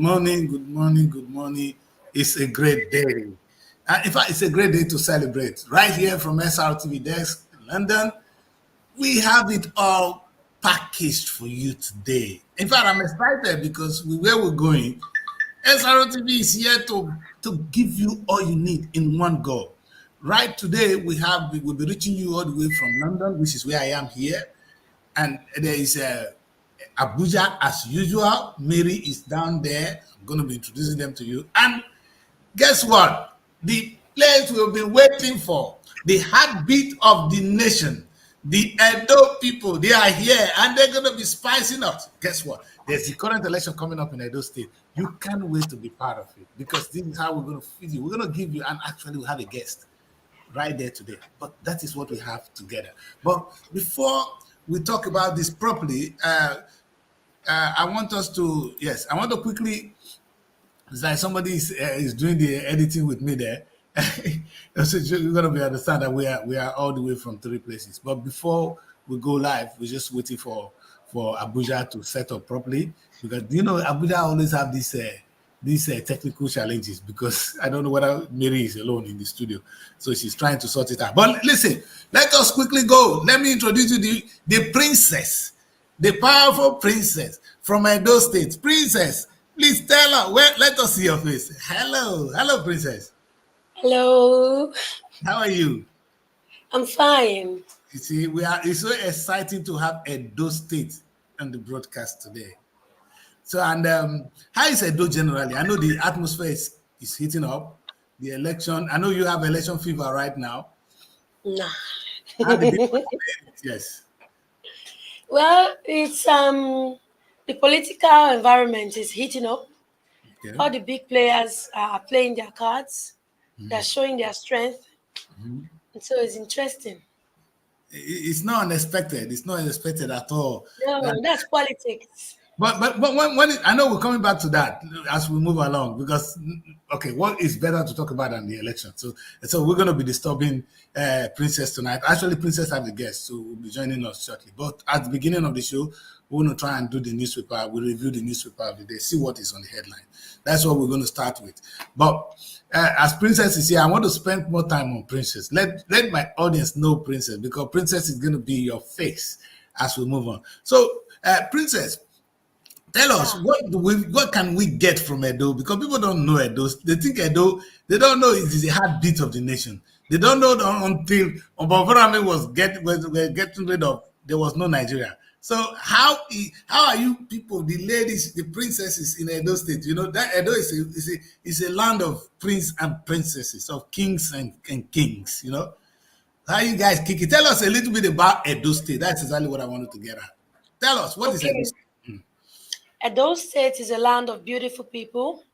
morning, good morning, good morning. It's a great day. In fact, it's a great day to celebrate. Right here from SRTV Desk in London, we have it all packaged for you today. In fact, I'm excited because where we're going, SRTV is here to give you all you need in one go. Right today, we'll be reaching you all the way from London, which is where I am here, and there is Abuja as usual. Mary is down there. I'm going to be introducing them to you. And guess what? The place we've been waiting for, the heartbeat of the nation, the Edo people, they are here and they're going to be spicing up. Guess what? There's the current election coming up in Edo State. You can't wait to be part of it because this is how we're going to feed you. We're going to give you, and actually, we have a guest right there today. But that is what we have together. But before we talk about this properly, I want us to, yes, I want to quickly, it's like somebody is doing the editing with me there. So you're going to be understand that we are all the way from three places. But before we go live, we're just waiting for Abuja to set up properly because Abuja always have these technical challenges because I don't know whether Mary is alone in the studio, so she's trying to sort it out. But listen, let us quickly go. Let me introduce you the princess, the powerful princess from Edo State. Princess, please tell her. Let us see your face. Hello, princess. Hello. How are you? I'm fine. You see, it's so exciting to have Edo State on the broadcast today. So, and how is Edo generally? I know the atmosphere is heating up. The election, I know you have election fever right now. Nah. Yes. Well, it's the political environment is heating up. Okay. All the big players are playing their cards. They're showing their strength. And so it's interesting. It's not unexpected. It's not unexpected at all. No, that's politics. But when I know we're coming back to that as we move along because okay, what is better to talk about than the election? So we're going to be disturbing Princess tonight. Actually, Princess has a guest, so will be joining us shortly. But at the beginning of the show, we're going to try and do the newspaper. We'll review the newspaper of the day, see what is on the headline. That's what we're going to start with. But as Princess is here, I want to spend more time on Princess. Let my audience know Princess because Princess is going to be your face as we move on. So, Princess. Tell us what can we get from Edo? Because people don't know Edo. They think Edo, they don't know it is a heartbeat of the nation. They don't know until Obavorame was getting rid of, there was no Nigeria. So how are you people, the ladies, the princesses in Edo State? You know that Edo is a land of prince and princesses, of kings and kings. You know how you guys kick it. Tell us a little bit about Edo State. That's exactly what I wanted to get at. Tell us what is Edo State. Edo State is a land of beautiful people.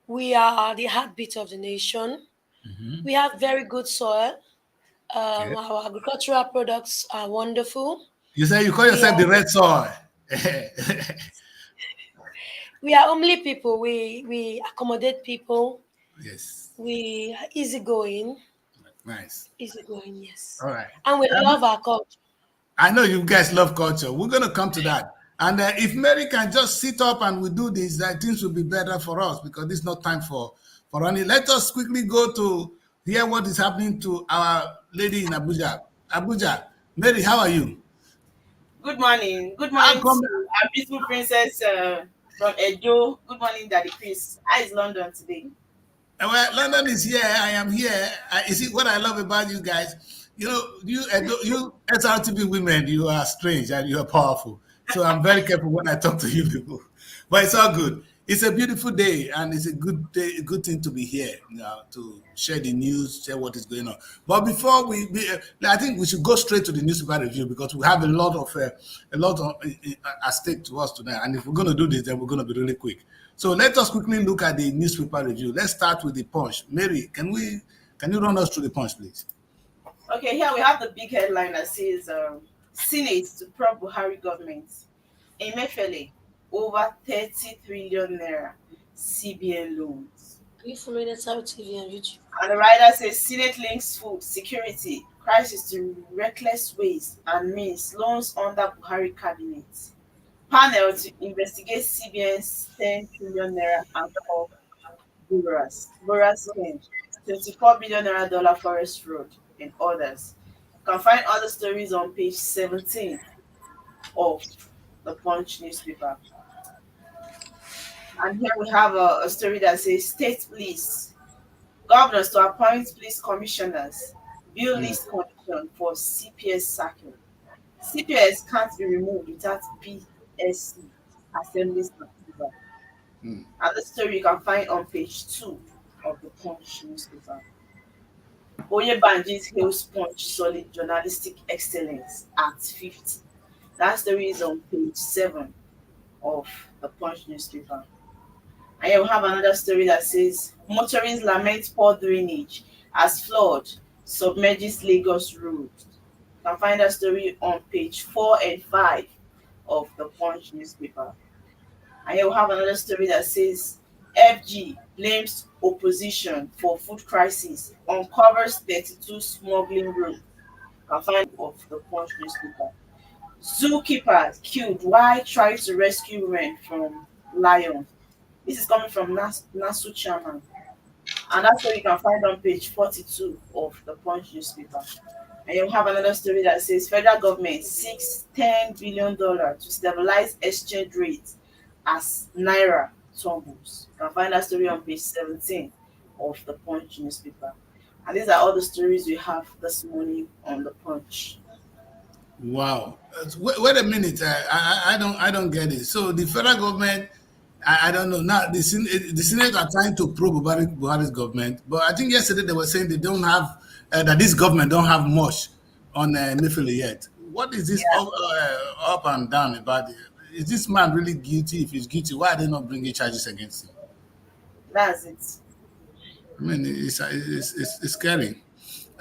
We are the heartbeat of the nation. We have very good soil. Okay. Our agricultural products are wonderful. You say you call yourself the red soil. We are homely people. We accommodate people. Yes. We are easygoing. Nice. Easygoing, yes. All right. And we love our culture. I know you guys love culture. We're going to come to that. And if Mary can just sit up and we do this, things will be better for us because this is not time for running. Let us quickly go to hear what is happening to our lady in Abuja. Abuja, Mary, how are you? Good morning. Good morning to our beautiful princess from Edo. Good morning, Daddy Chris. How is London today? Well, London is here. I am here. You see what I love about you guys? You know, you SRTV women, you are strange and you are powerful. So I'm very careful when I talk to you people. But it's all good. It's a beautiful day and it's a good day, a good thing to be here to share the news, share what is going on. But before I think we should go straight to the newspaper review because we have a lot at stake to us tonight. And if we're going to do this, then we're going to be really quick. So let us quickly look at the newspaper review. Let's start with the Punch. Mary, can you run us through the Punch, please? Okay, here we have the big headline that says Senate to prop Buhari government. Emefiele, over 30 trillion naira CBN loans. Are you following SRTV on YouTube? And the writer says Senate links food security crisis to reckless ways and means loans under Buhari cabinet. Panel to investigate CBN's 10 trillion naira anchor Boras scam, 24 billion naira dollar forest road, and others. You can find other stories on page 17 of the Punch newspaper. And here we have a story that says state police governors to appoint police commissioners, bill Mm, list condition for CPS sacking. CPS can't be removed without PSC Assembly's approval. mm. And the story you can find on page 2 of the Punch newspaper. Oyebanji's hails Punch solid journalistic excellence at 50. That story is on page 7 of the Punch newspaper. And here we have another story that says motorists lament poor drainage as flood submerges Lagos road. You can find that story on page 4 and 5 of the Punch newspaper. And here we have another story that says FG blames opposition for food crisis, uncovers 32 smuggling routes. You can find of the Punch newspaper. Zookeeper killed while trying to rescue women from lion. This is coming from NASU chairman. And that's what you can find on page 42 of the Punch newspaper. And you have another story that says federal government seeks $10 billion to stabilize exchange rates as Naira tumbles. You can find that story on page 17 of the Punch newspaper. And these are all the stories we have this morning on the Punch. Wow. Wait a minute. I don't get it. So the federal government, I don't know. Now the Senate are trying to probe Buhari's government, but I think yesterday they were saying they don't have that this government don't have much on Nifili yet. What is this Yeah, up and down about it? Is this man really guilty? If he's guilty, why are they not bringing charges against him? that's it. I mean, it's scary.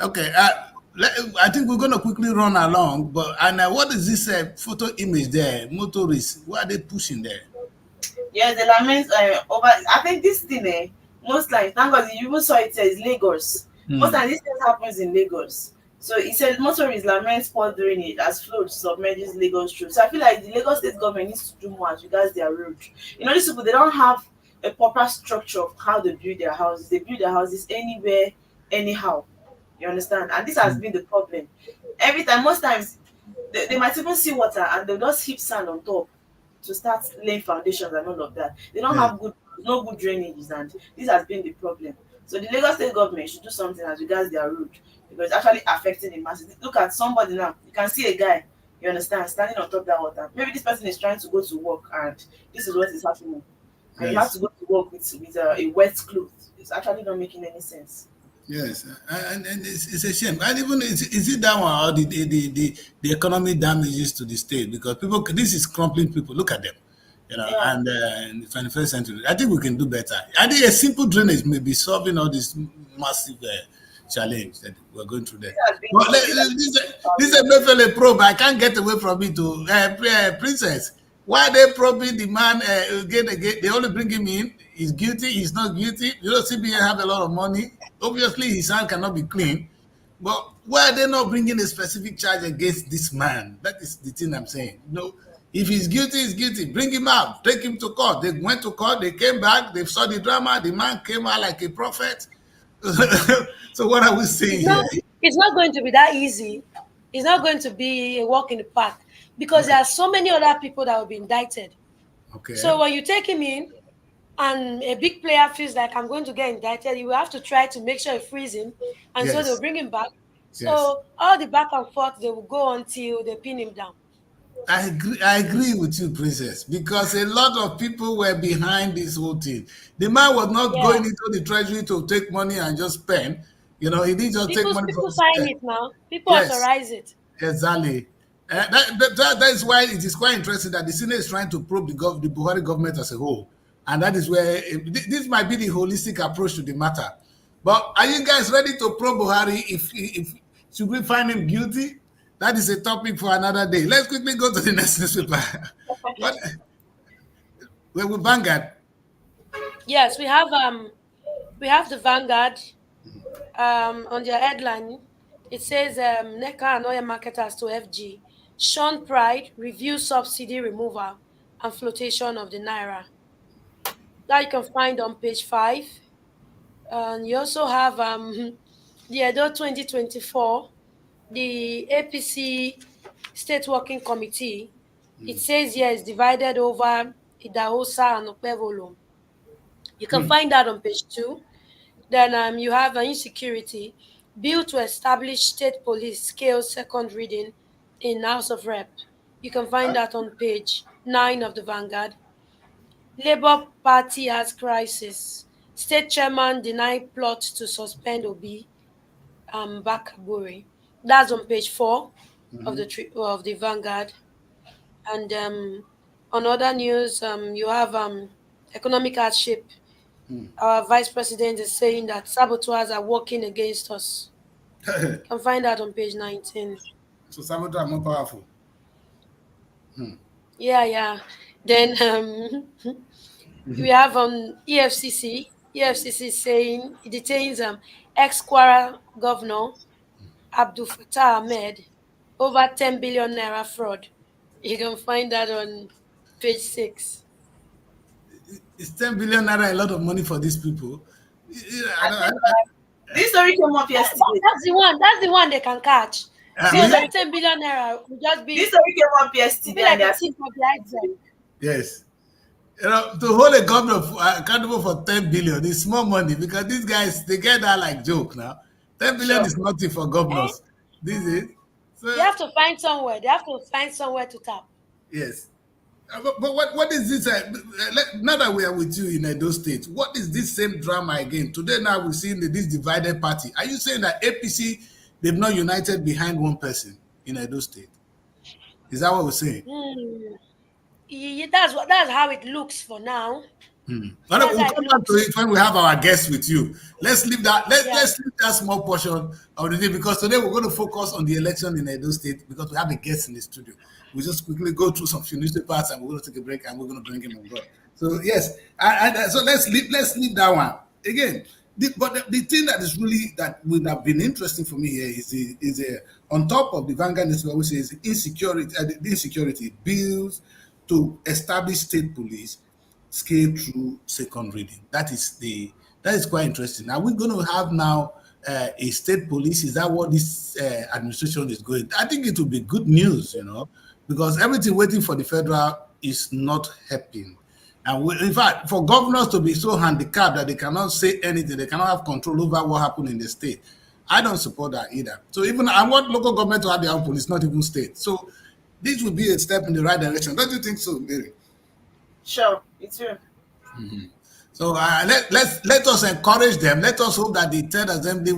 Okay, I think we're going to quickly run along. But and what is this photo image there? Motorists, what are they pushing there? Yeah, the lament over. I think this thing, most times, thank God you even saw it says Lagos. Most Hmm. times this thing happens in Lagos. So it said motorists lament poor drainage as flood submerges Lagos road. So I feel like the Lagos state government needs to do more as regards their road. You know, these people they don't have a proper structure of how they build their houses. They build their houses anywhere, anyhow. You understand? And this has been the problem. Every time, most times, they might even see water and they'll just heap sand on top to start laying foundations and all of that. They don't Yeah. have no good drainages, and this has been the problem. So the Lagos state government should do something as regards their road because it's actually affecting the masses. Look at somebody now. You can see a guy, you understand, standing on top of that water. Maybe this person is trying to go to work and this is what is happening. And you have Yes. to go to work with a wet cloth. It's actually not making any sense. Yes, and it's a shame. And even is it that one or the economic damages to the state because people this is crumpling people. Look at them, Yeah. and in the 21st century, I think we can do better. I think a simple drainage may be solving all this massive challenge that we're going through there. This has been But this has this is a Mefele probe. I can't get away from it. To Princess, why are they probing the man again? Again, they only bring him in. He's guilty. He's not guilty. You know, CBN have a lot of money. Obviously, his hand cannot be clean. But why are they not bringing a specific charge against this man? That is the thing I'm saying. No, if he's guilty, he's guilty. Bring him out. Take him to court. They went to court. They came back. They saw the drama. The man came out like a prophet. So what are we It's seeing here? not it's not going to be that easy. It's not going to be a walk in the park because Okay. there are so many other people that will be indicted. So Okay. when you take him in and a big player feels like I'm going to get indicted, you will have to try to make sure you freeze him, and so they'll Yes. bring him back. Yes. So all the back and forth they will go until they pin him down. I agree with you, Princess, because a lot of people were behind this whole thing. The man was not Yeah, going into the treasury to take money and just spend. He didn't just take money from people his sign it now. People yes, authorize it. exactly. That is why it is quite interesting that the Senate is trying to probe the Buhari government as a whole. And that is where this might be the holistic approach to the matter. But are you guys ready to probe Buhari if should we find him guilty? That is a topic for another day. Let's quickly go to the next newspaper. What we're with Vanguard. Yes, we have the Vanguard on their headline. It says NECA and oil marketers to FG. Sean Pride review subsidy removal and flotation of the naira. That you can find on page 5. And you also have the Edo 2024, the APC State Working Committee. It says here it's divided over Idahosa and Okpevolo. You can find that on page 2. Then you have an insecurity bill to establish state police scale second reading in House of Rep. You can find that on page 9 of the Vanguard. Labour Party has crisis. State chairman denied plot to suspend Obi Bakaburi. That's on page 4 of the Vanguard. And on other news, you have economic hardship. Our vice president is saying that saboteurs are working against us. You can find that on page 19. So saboteurs are more powerful. Yeah. Then we have EFCC. EFCC saying it detains ex-Kwara governor Abdul Fattah Ahmed over 10 billion naira fraud. You can find that on page 6. Is 10 billion naira a lot of money for these people? This story came up yesterday. That's the one they can catch. So that 10 billion naira will just be. This story came up yesterday. Like a tip of the iceberg. Yes. To hold a governor accountable for 10 billion is small money, because these guys, they get that like joke now. 10 billion is nothing for governors. This is. So, they have to find somewhere. They have to find somewhere to tap. Yes. But what is this? Now that we are with you in Edo State, what is this same drama again? Today now we're seeing this divided party. Are you saying that APC, they've not united behind one person in Edo State? Is that what we're saying? Yeah, that's how it looks for now. We'll come back to it when we have our guests with you. Let's leave that. Let's leave that small portion of the day, because today we're going to focus on the election in Edo State, because we have a guest in the studio. We just quickly go through some few newspapers and we're going to take a break and we're going to bring him on board. So yes, so let's leave that one again. But the thing that is really that would have been interesting for me here is on top of the Vanguard newspaper, which is insecurity. The insecurity bills to establish state police scale through second reading. That is quite interesting. Are we going to have now a state police? Is that what this administration is going? I think it will be good news, because everything waiting for the federal is not helping. And in fact, for governors to be so handicapped that they cannot say anything, they cannot have control over what happened in the state, I don't support that either. So even I want local government to have their own police, not even state. So this would be a step in the right direction. Don't you think so, Mary? Sure, it's true. So let us encourage them. Let us hope that the 10th assembly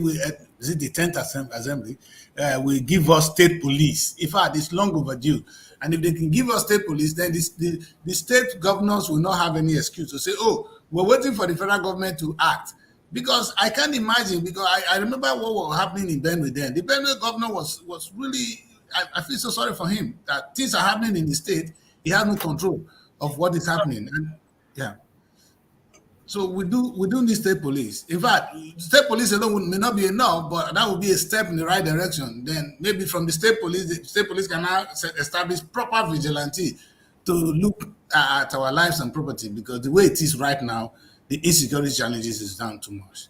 will give us state police. In fact, it's long overdue. And if they can give us state police, then the state governors will not have any excuse to say, "Oh, we're waiting for the federal government to act." Because I can't imagine. Because I remember what was happening in Benue then. The Benue governor was really. I feel so sorry for him that things are happening in the state. He has no control of what is happening. And yeah. So we do need state police. In fact, state police alone may not be enough, but that would be a step in the right direction. Then maybe from the state police can now establish proper vigilante to look at our lives and property, because the way it is right now, the insecurity challenges is down too much.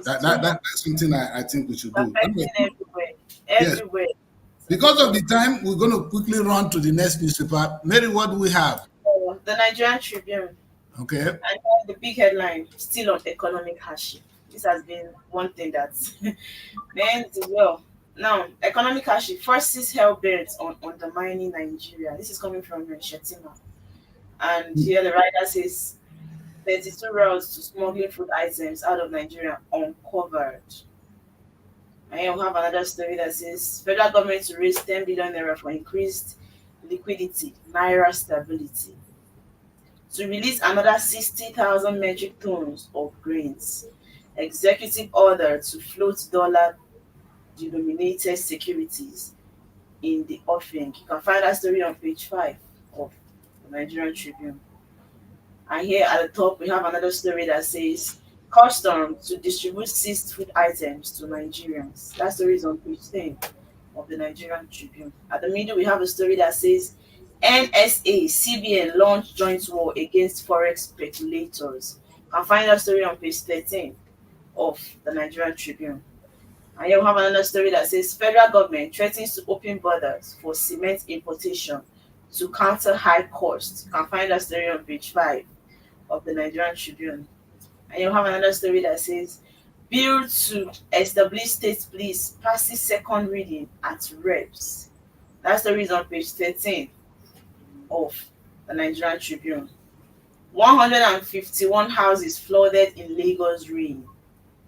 That's something I think we should do. Everywhere. Yes. Because of the time, we're going to quickly run to the next newspaper. Mary, what do we have? The Nigerian Tribune. Okay. And the big headline, still on economic hardship. This has been one thing that's meant well. Now, economic hardship forces hell-bent on undermining Nigeria. This is coming from Shetima. And here the writer says 32 routes to smuggling food items out of Nigeria uncovered. And here we have another story that says federal government to raise 10 billion naira for increased liquidity, naira stability. To release another 60,000 metric tons of grains. Executive order to float dollar-denominated securities in the offering. You can find that story on page 5 of the Nigerian Tribune. And here at the top, we have another story that says custom to distribute seized food items to Nigerians. That story is on page 10 of the Nigerian Tribune. At the middle, we have a story that says NSA, CBN launched joint war against forex speculators. You can find that story on page 13 of the Nigerian Tribune. And here we have another story that says federal government threatens to open borders for cement importation to counter high costs. You can find that story on page 5 of the Nigerian Tribune. And you have another story that says bill to establish state police passes second reading at reps. That story is on page 13 of the Nigerian Tribune. 151 houses flooded in Lagos rain.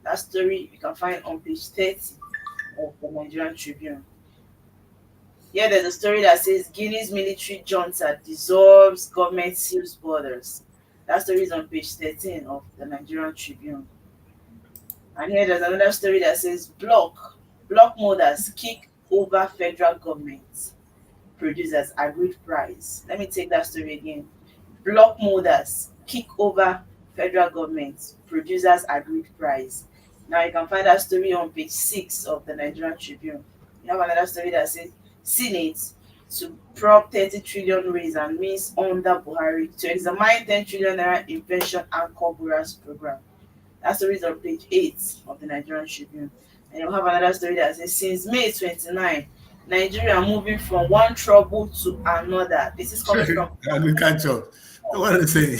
That story you can find on page 30 of the Nigerian Tribune. Here there's a story that says Guinea's military junta dissolves government seals borders. That story is on page 13 of the Nigerian Tribune. And here there's another story that says block molders kick over federal government producers agreed price. Let me take that story again. Block molders kick over federal government producers agreed price. Now you can find that story on page 6 of the Nigerian Tribune. You have another story that says Senate to prop 30 trillion raise and means under Buhari to examine 10 trillion naira invention and borrowers program. That story is on page 8 of the Nigerian Tribune. And you have another story that says since May 29, Nigeria moving from one trouble to another. This is coming from agriculture. What are they saying?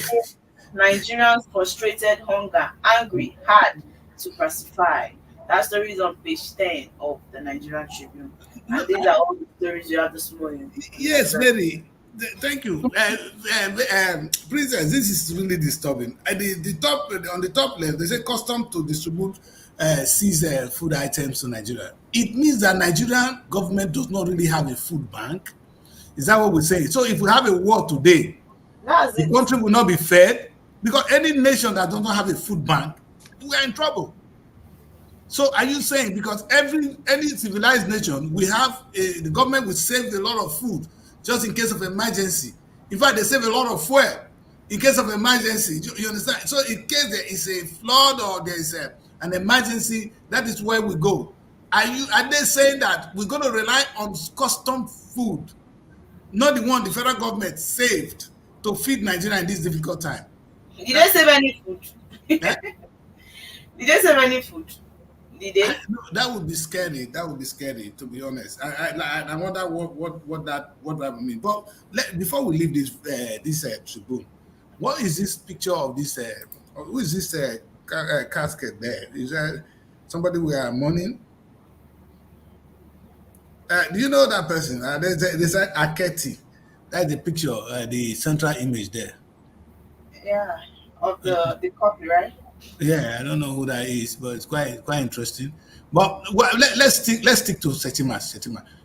Nigerians frustrated, hunger, angry, hard to pacify. That story is on page 10 of the Nigerian Tribune. And these are all the stories you have this morning. Yes, Mary. Thank you, Princess. This is really disturbing. At the top, on the top left, they say custom to distribute seize food items to Nigeria. It means that Nigerian government does not really have a food bank. Is that what we're saying? So if we have a war today, That's the it. country will not be fed because any nation that does not have a food bank, we are in trouble. So are you saying because any civilized nation, we have the government will save a lot of food just in case of emergency. In fact, they save a lot of fuel in case of emergency. You understand? So in case there is a flood or there is an emergency, that is where we go. Are they saying that we're going to rely on custom food, not the one the federal government saved to feed Nigeria in this difficult time? Did they save any food? Eh? Did they save any food? Did they? No, that would be scary. That would be scary, to be honest. I wonder what that would mean. But before we leave this Tribune, what is this picture of this? Who is this casket there? Is that somebody we are mourning? Do you know that person? There's Aketi. That's the picture, the central image there. Yeah. Of the copy, right? Yeah, I don't know who that is, but it's quite interesting. But let's stick to Shetima.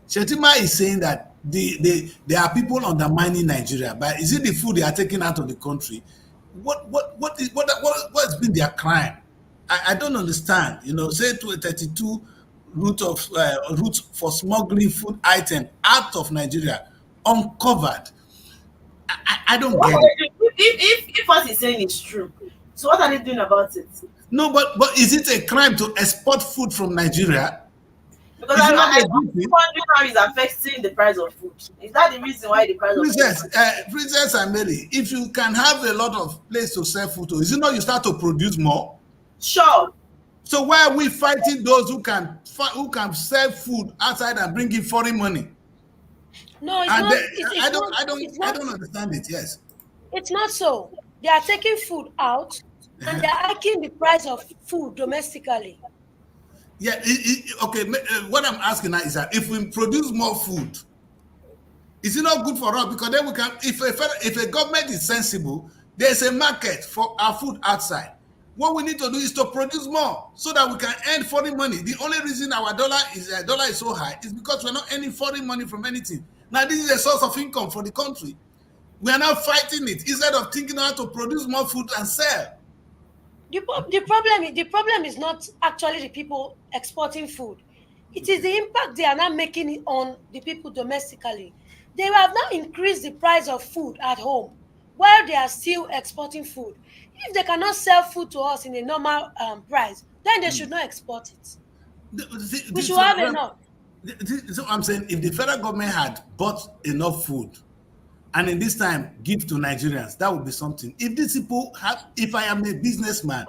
Shetima is saying that there are people undermining Nigeria, but is it the food they are taking out of the country? What has been their crime? I don't understand. Say to a 32 route for smuggling food item out of Nigeria uncovered. I don't get it. If what he's saying is true, so what are they doing about it? No, but is it a crime to export food from Nigeria? Because It's I'm not a wondering duty. how it's affecting the price of food. Is that the reason why the price of food? Princess and Mary, if you can have a lot of place to sell food to, is it not you start to produce more? Sure. So why are we fighting those who can sell food outside and bring in foreign money? No, it's And not. I don't understand it. Yes. It's not so. They are taking food out and they are hiking the price of food domestically. Yeah. Okay. What I'm asking now is that if we produce more food, is it not good for us? Because then we can. If a government is sensible, there's a market for our food outside. What we need to do is to produce more so that we can earn foreign money. The only reason our dollar is so high is because we're not earning foreign money from anything. Now this is a source of income for the country. We are now fighting it instead of thinking how to produce more food and sell. The problem is not actually the people exporting food. It is the impact they are now making on the people domestically. They have now increased the price of food at home while they are still exporting food. If they cannot sell food to us in a normal price, then they should not export it. We should have enough. So I'm saying if the federal government had bought enough food and in this time give to Nigerians. That would be something. If these people have, if I am a businessman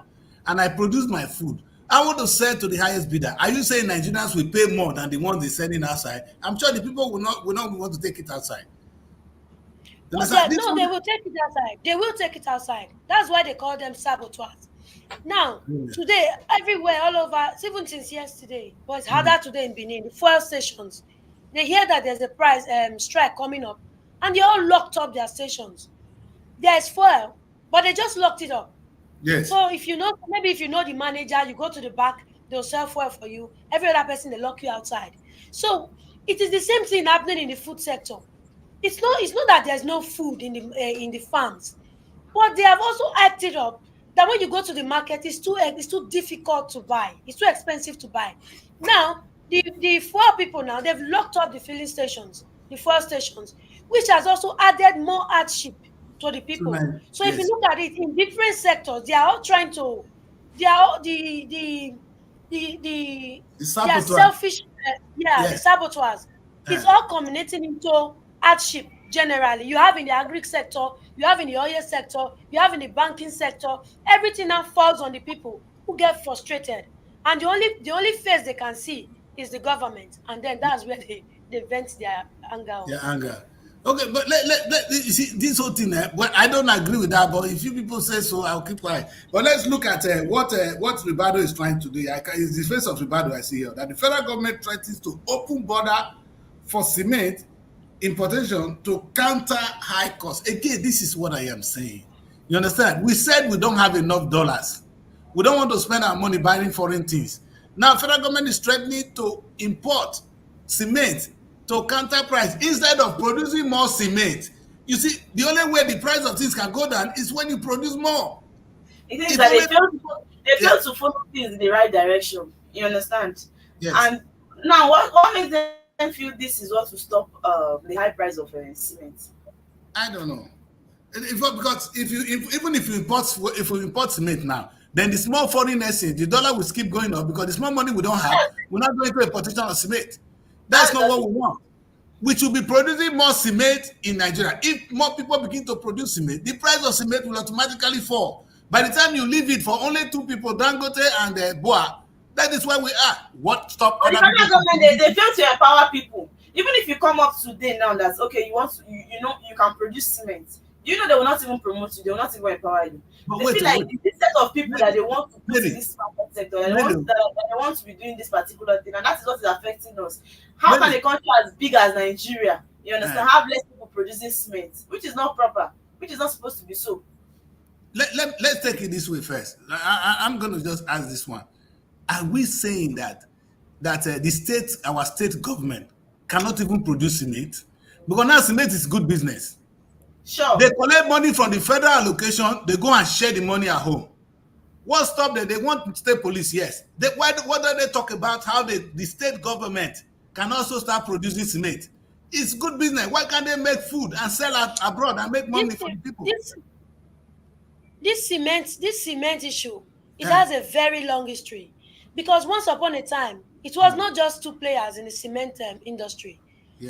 and I produce my food, I want to sell to the highest bidder. Are you saying Nigerians will pay more than the ones they're selling outside? I'm sure the people will not want to take it outside. No, they will take it outside. They will take it outside. That's why they call them saboteurs. Now, today, everywhere, all over, even since yesterday, but it's harder today in Benin, the fuel stations, they hear that there's a price strike coming up, and they all locked up their stations. There's fuel, but they just locked it up. Yes. So if you know, maybe if you know the manager, you go to the back, they'll sell fuel for you. Every other person, they lock you outside. So it is the same thing happening in the food sector. It's not that there's no food in the farms, but they have also hyped it up that when you go to the market, it's too difficult to buy. It's too expensive to buy. Now, the fuel people now, they've locked up the filling stations, the fuel stations, which has also added more hardship to the people. So if you look at it in different sectors, they are all trying to, they are all the selfish, the saboteurs. It's all culminating into hardship generally. You have in the agri sector, you have in the oil sector, you have in the banking sector. Everything now falls on the people who get frustrated, and the only face they can see is the government, and then that's where they vent their anger on. Their anger. Okay, but let you see this whole thing. But I don't agree with that. But if you people say so, I'll keep quiet. But let's look at what Ribado is trying to do. It's the face of Ribado I see here, that the federal government threatens to open border for cement importation to counter high costs. Again, this is what I am saying. You understand? We said we don't have enough dollars. We don't want to spend our money buying foreign things. Now, federal government is threatening to import cement to counter price instead of producing more cement. You see, the only way the price of things can go down is when you produce more. It is that they fail to follow things in the right direction. You understand? Yes. And now, what makes them feel this is what to stop the high price of cement? I don't know. Because even if you import cement now, then the small foreign exchange, the dollar will keep going up because the small money we don't have, we're not going to importation of cement. That's not what we want. We should be producing more cement in Nigeria. If more people begin to produce cement, the price of cement will automatically fall. By the time you leave it for only two people, Dangote and Boa, that is where we are. What stop other people? The government, they fail to empower people. Even if you come up today now that okay, you can produce cement. You know they will not even promote you. They will not even empower you. But they feel like this set of people that they want to put in this market sector, and they want to be doing this particular thing, and that is what is affecting us. How can a country as big as Nigeria, you understand, have less people producing cement, which is not proper, which is not supposed to be so? Let's take it this way first. I'm going to just ask this one: are we saying that our state government cannot even produce cement? Because now cement is good business. Sure. They collect money from the federal allocation, they go and share the money at home. What stopped them? They want state police, yes. What do they talk about? How the state government can also start producing cement? It's good business. Why can't they make food and sell abroad and make money for the people? This cement issue, it has a very long history. Because once upon a time, it was not just two players in the cement industry,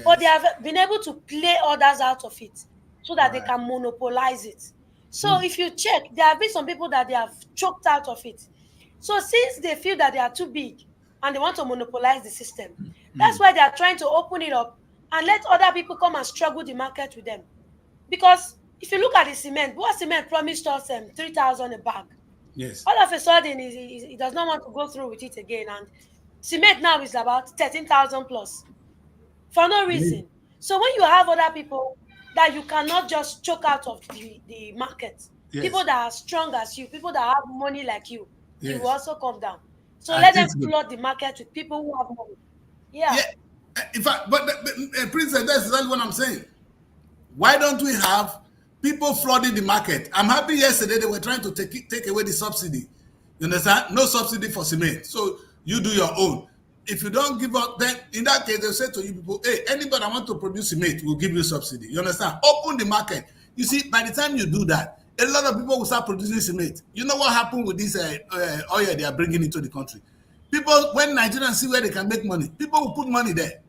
but they have been able to play others out of it, so that they can monopolize it. So if you check, there have been some people that they have choked out of it. So since they feel that they are too big and they want to monopolize the system, that's why they are trying to open it up and let other people come and struggle the market with them. Because if you look at the cement, what cement promised us 3,000 a bag. Yes. All of a sudden, he does not want to go through with it again. And cement now is about 13,000 plus for no reason. So when you have other people that you cannot just choke out of the market. People that are strong as you, people that have money like you, you will also come down. So let them flood the market with people who have money. In fact, but Princess, that's exactly what I'm saying. Why don't we have people flooding the market? I'm happy yesterday they were trying to take away the subsidy. You understand? No subsidy for cement. So you do your own. If you don't give up, then in that case, they'll say to you people, hey, anybody that want to produce cement will give you subsidy. You understand? Open the market. You see, by the time you do that, a lot of people will start producing cement. You know what happened with this oil they are bringing into the country? People, when Nigerians see where they can make money, people will put money there.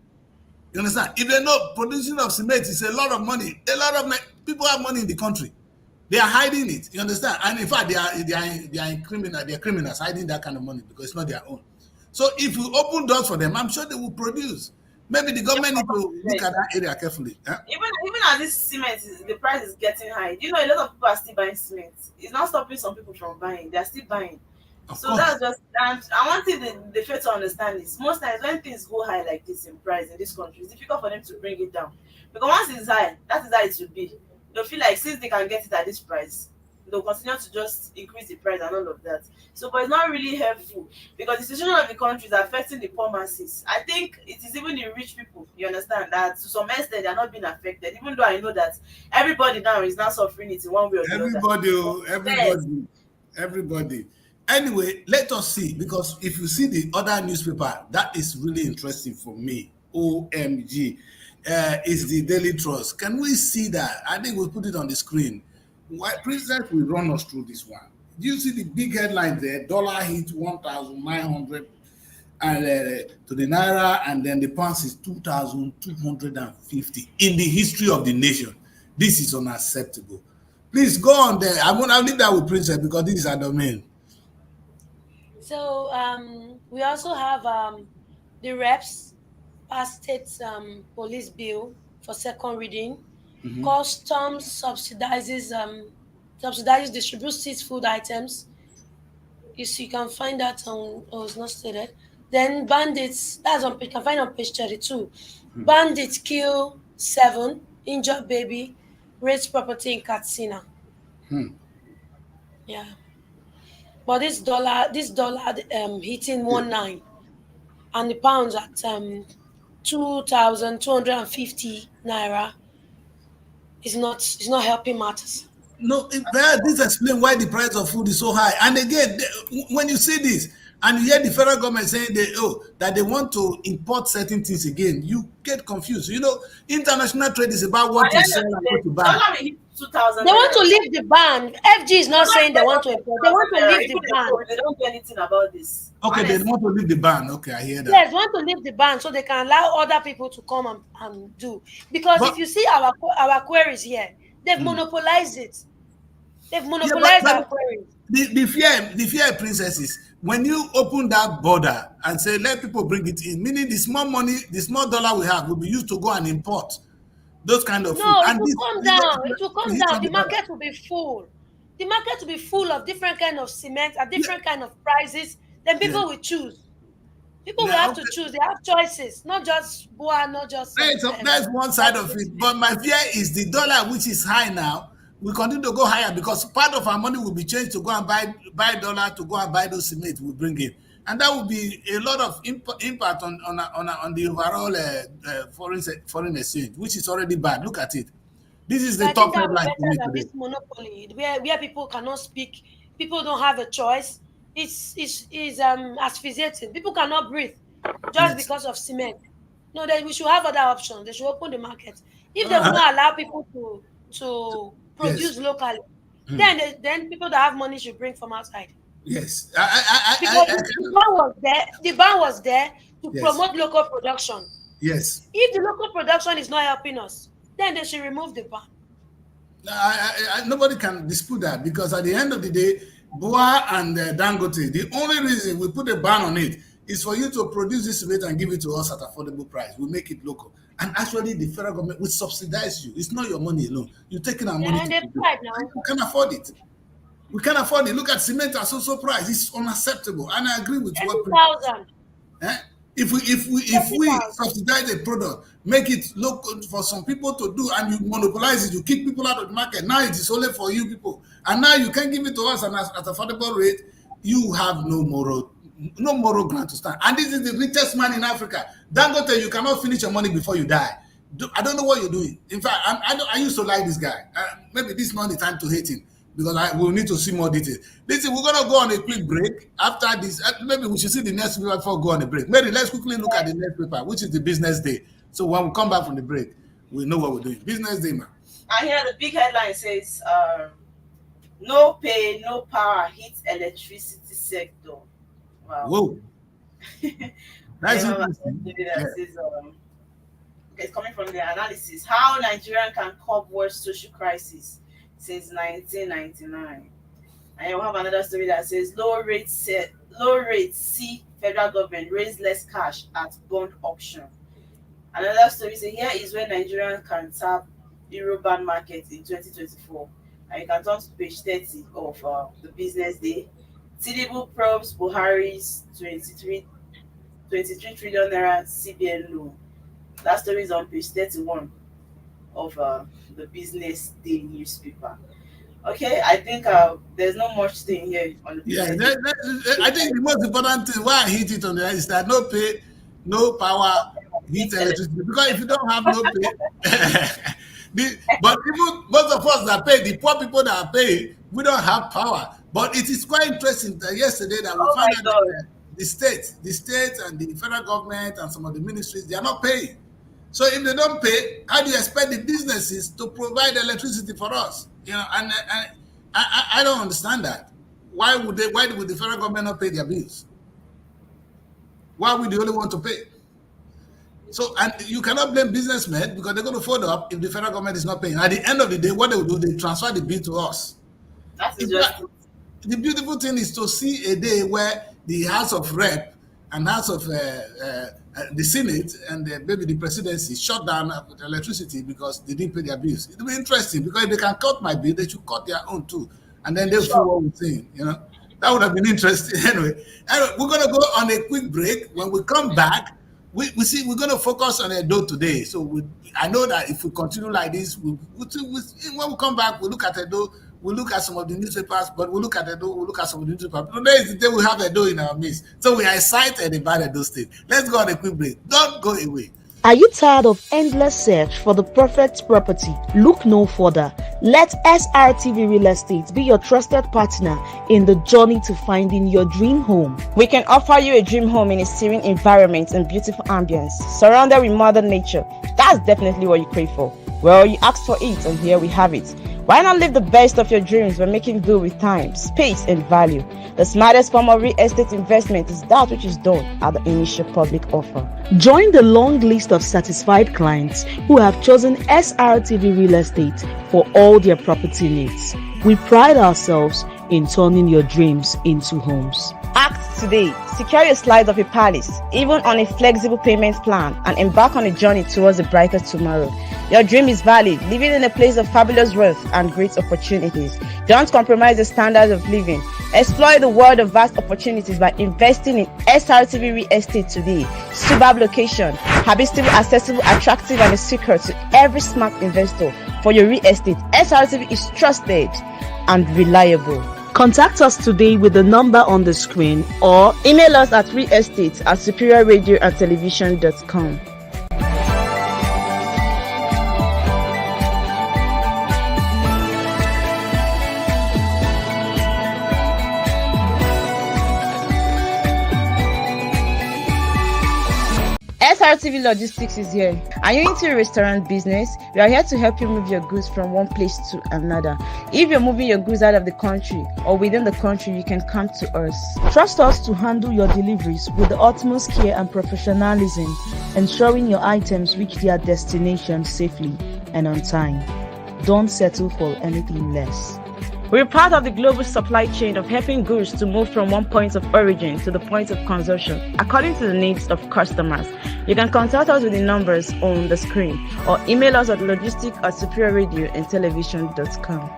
You understand? If they know production of cement is a lot of money, a lot of people have money in the country. They are hiding it. You understand? And in fact, they are criminals hiding that kind of money because it's not their own. So if you open doors for them, I'm sure they will produce. Maybe the government need to look at that area carefully. Huh? Even as this cement is, the price is getting high. Do you know a lot of people are still buying cement? It's not stopping some people from buying. They are still buying. Of So course. that's just, and I want the fair to understand is most times when things go high like this in price in this country, it's difficult for them to bring it down. Because once it's high, that is how it will be. They'll feel like since they can get it at this price, they'll continue to just increase the price and all of that. So, but it's not really helpful because the situation of the country is affecting the poor masses. I think it is even the rich people, you understand, that to some extent they are not being affected, even though I know that everybody now is now suffering it in one way or the other. Everybody. Anyway, let us see, because if you see the other newspaper, that is really interesting for me. OMG. Is the Daily Trust. Can we see that? I think we'll put it on the screen. Why President will run us through this one. Do you see the big headline there? Dollar hit 1,900 and to the naira, and then the pound is 2,250 in the history of the nation. This is unacceptable. Please go on there. I'll leave that with Princess because this is our domain. So we also have the reps past state police bill for second reading. Customs subsidizes distributes street food items. You see, you can find that on. Oh, it's not stated. Then bandits. That's on. You can find on page 32. Bandits kill 7, injure baby, raise property in Katsina. Yeah. But this dollar hitting 19, and the pounds at 2,250 naira is not helping matters. No, this explains why the price of food is so high. And again, when you see this and you hear the federal government saying that they want to import certain things again, you get confused. You know, international trade is about what to sell and what to buy. They want to leave the ban. FG is not saying they want to import. They want to leave the ban. They don't do anything about this. Okay, honestly. They want to leave the ban. Okay, I hear that. Yes, they want to leave the ban so they can allow other people to come and do. Because if you see our queries here, they've monopolized it. They've monopolized our queries. The fear, Princess, is when you open that border and say let people bring it in, meaning the small money, the small dollar we have will be used to go and import those kind of food. It will come down. It will come down. The market will be full. The market will be full of different kind of cement at different kind of prices. Then people will choose. People will have to choose. They have choices, not just BUA, not just. That's one side of it. But my fear is the dollar, which is high now, will continue to go higher because part of our money will be changed to go and buy dollar to go and buy those cement we bring in, and that will be a lot of impact on the overall foreign exchange, which is already bad. Look at it. This is the top headline for me today. This monopoly, where people cannot speak, people don't have a choice. It's asphyxiating. People cannot breathe just because of cement. No, we should have other options. They should open the market. If they will not allow people to produce locally, then people that have money should bring from outside. Yes, the ban was there to promote local production. Yes. If the local production is not helping us, then they should remove the ban. Nobody can dispute that because at the end of the day, BUA and Dangote, the only reason we put a ban on it is for you to produce this cement and give it to us at affordable price. We make it local. And actually, the federal government will subsidize you. It's not your money alone. You're taking our money. And they've tried now. We can't afford it. We can't afford it. Look at cement as also price. It's unacceptable. And I agree with 30,000. If we subsidize a product, make it local for some people to do, and you monopolize it, you kick people out of the market. Now it is only for you people, and now you can't give it to us at affordable rate. You have no moral ground to stand. And this is the richest man in Africa. Dangote, you cannot finish your money before you die. I don't know what you're doing. In fact, I used to like this guy. Maybe this is not the time to hate him because will need to see more details. Listen, we're gonna go on a quick break. After this, maybe we should see the next paper before we go on a break. Mary, let's quickly look at the next paper, which is the business day. So when we come back from the break, we know what we're doing. Business day, man. And here the big headline says, no pay, no power hits electricity sector. Wow. Whoa. That's interesting. Says, it's coming from the analysis, how Nigeria can curb worst social crisis since 1999. And you have another story that says low rates see federal government raise less cash at bond auction. Another story says here is where Nigerians can tap Eurobond market in 2024. And you can turn to page 30 of the business day. Tinubu probes Buhari's 23 trillion naira CBN loan. That story is on page 31 of the business day newspaper. Okay, I think there's not much thing here on the Yeah, business. I think the most important thing why I hit it on the is that no pay, no power, heat electricity. Because if you don't have no pay, but even most of us that pay, the poor people that are paying, we don't have power. But it is quite interesting that yesterday that we Oh found my out God. that the state and the federal government and some of the ministries, they are not paying. So if they don't pay, how do you expect the businesses to provide electricity for us? You know, and I don't understand that. Why would the federal government not pay their bills? Why would they only want to pay? So, and you cannot blame businessmen because they're going to fold up if the federal government is not paying. At the end of the day, what they will do, they transfer the bill to us. That is just The beautiful thing is to see a day where the House of Rep and House of the Senate and maybe the presidency shut down with electricity because they didn't pay their bills. It will be interesting because if they can cut my bill, they should cut their own too. And then they'll feel what we're saying, you know. That would have been interesting. Anyway, we're going to go on a quick break. When we come back, we see we're going to focus on Edo today. So I know that if we continue like this, when we come back, we'll look at Edo. We'll look at some of the newspapers, but we'll look at Edo, we'll look at some of the newspapers. Today is the day we have Edo in our midst. So we are excited about Edo State. Let's go on a quick break. Don't go away. Are you tired of endless search for the perfect property? Look no further. Let SRTV Real Estate be your trusted partner in the journey to finding your dream home. We can offer you a dream home in a serene environment and beautiful ambience, surrounded with mother nature. That's definitely what you crave for. Well, you asked for it, and here we have it. Why not live the best of your dreams by making do with time, space, and value? The smartest form of real estate investment is that which is done at the initial public offer. Join the long list of satisfied clients who have chosen SRTV Real Estate for all their property needs. We pride ourselves in turning your dreams into homes. Act today. Secure your slice of a palace, even on a flexible payment plan, and embark on a journey towards a brighter tomorrow. Your dream is valid, living in a place of fabulous wealth and great opportunities. Don't compromise the standards of living. Explore the world of vast opportunities by investing in SRTV Real Estate today. Superb location, habitable, accessible, attractive, and a secret to every smart investor. For your real estate, SRTV is trusted and reliable. Contact us today with the number on the screen or Email us at realestate@superiorradioandtelevision.com. SRTV Logistics is here. Are you into a restaurant business? We are here to help you move your goods from one place to another. If you're moving your goods out of the country or within the country, you can come to us. trust us to handle your deliveries with the utmost care and professionalism, ensuring your items reach their destination safely and on time. Don't settle for anything less. We're part of the global supply chain of helping goods to move from one point of origin to the point of consumption according to the needs of customers. You can contact us with the numbers on the screen or email us at logistics@superiorradioandtelevision.com.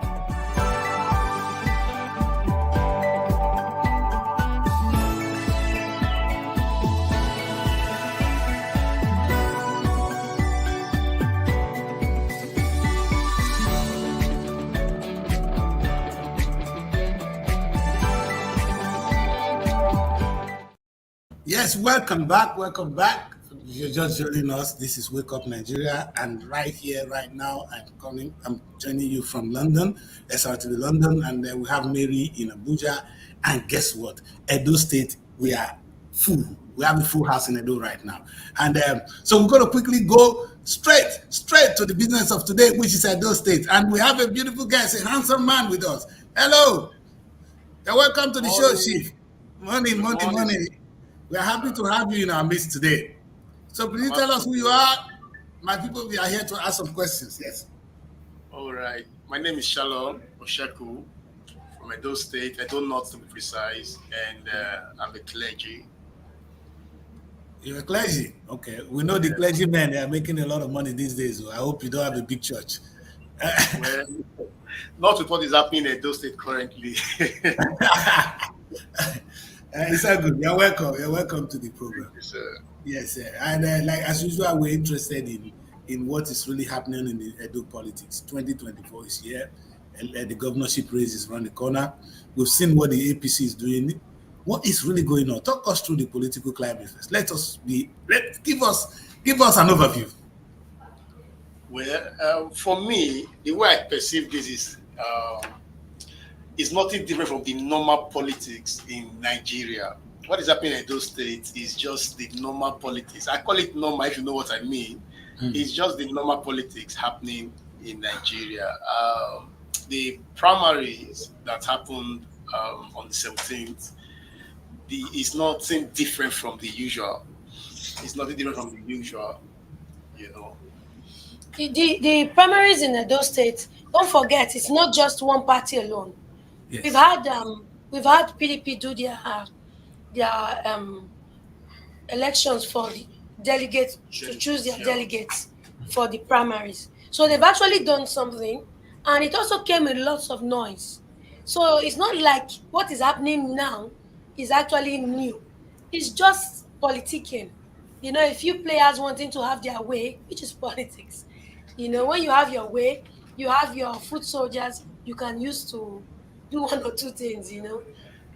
Yes, welcome back. Welcome back. If you're just joining us, this is Wake Up Nigeria, and right here, right now, I'm joining you from London, SRTV London, and then we have Mary in Abuja. And guess what? Edo State, we are full. We have a full house in Edo right now, and so we're going to quickly go straight to the business of today, which is Edo State, and we have a beautiful guest, a handsome man with us. Hello, you're welcome to the show, Chief. Morning. We are happy to have you in our midst today. So please tell us who you are, My people, we are here to ask some questions. Yes. All right. My name is Shalom Osheku from Edo State, Edo North to be precise, and I'm a clergy. You're a clergy. Okay. We know the clergymen, they are making a lot of money these days. So I hope you don't have a big church. Well, not with what is happening in Edo State currently. It's all good. You're welcome. You're welcome to the program. Yes, Yes, sir. And like as usual, we're interested in what is really happening in the Edo politics. 2024 is here, and the governorship race is around the corner. We've seen what the APC is doing. What is really going on? Talk us through the political climate first. Give us an overview. Well, for me, the way I perceive this is nothing different from the normal politics in Nigeria. What is happening in those states is just the normal politics. I call it normal, if you know what I mean. It's just the normal politics happening in Nigeria. The primaries that happened on the 17th is nothing different from the usual. It's nothing different from the usual, you know. The primaries in Edo State, don't forget, it's not just one party alone. Yes. We've had PDP do their elections for the delegates to choose their delegates for the primaries. So they've actually done something, and it also came with lots of noise. So it's not like what is happening now is actually new. It's just politicking. You know, a few players wanting to have their way, which is politics. You know, when you have your way, you have your foot soldiers you can use to do one or two things, you know.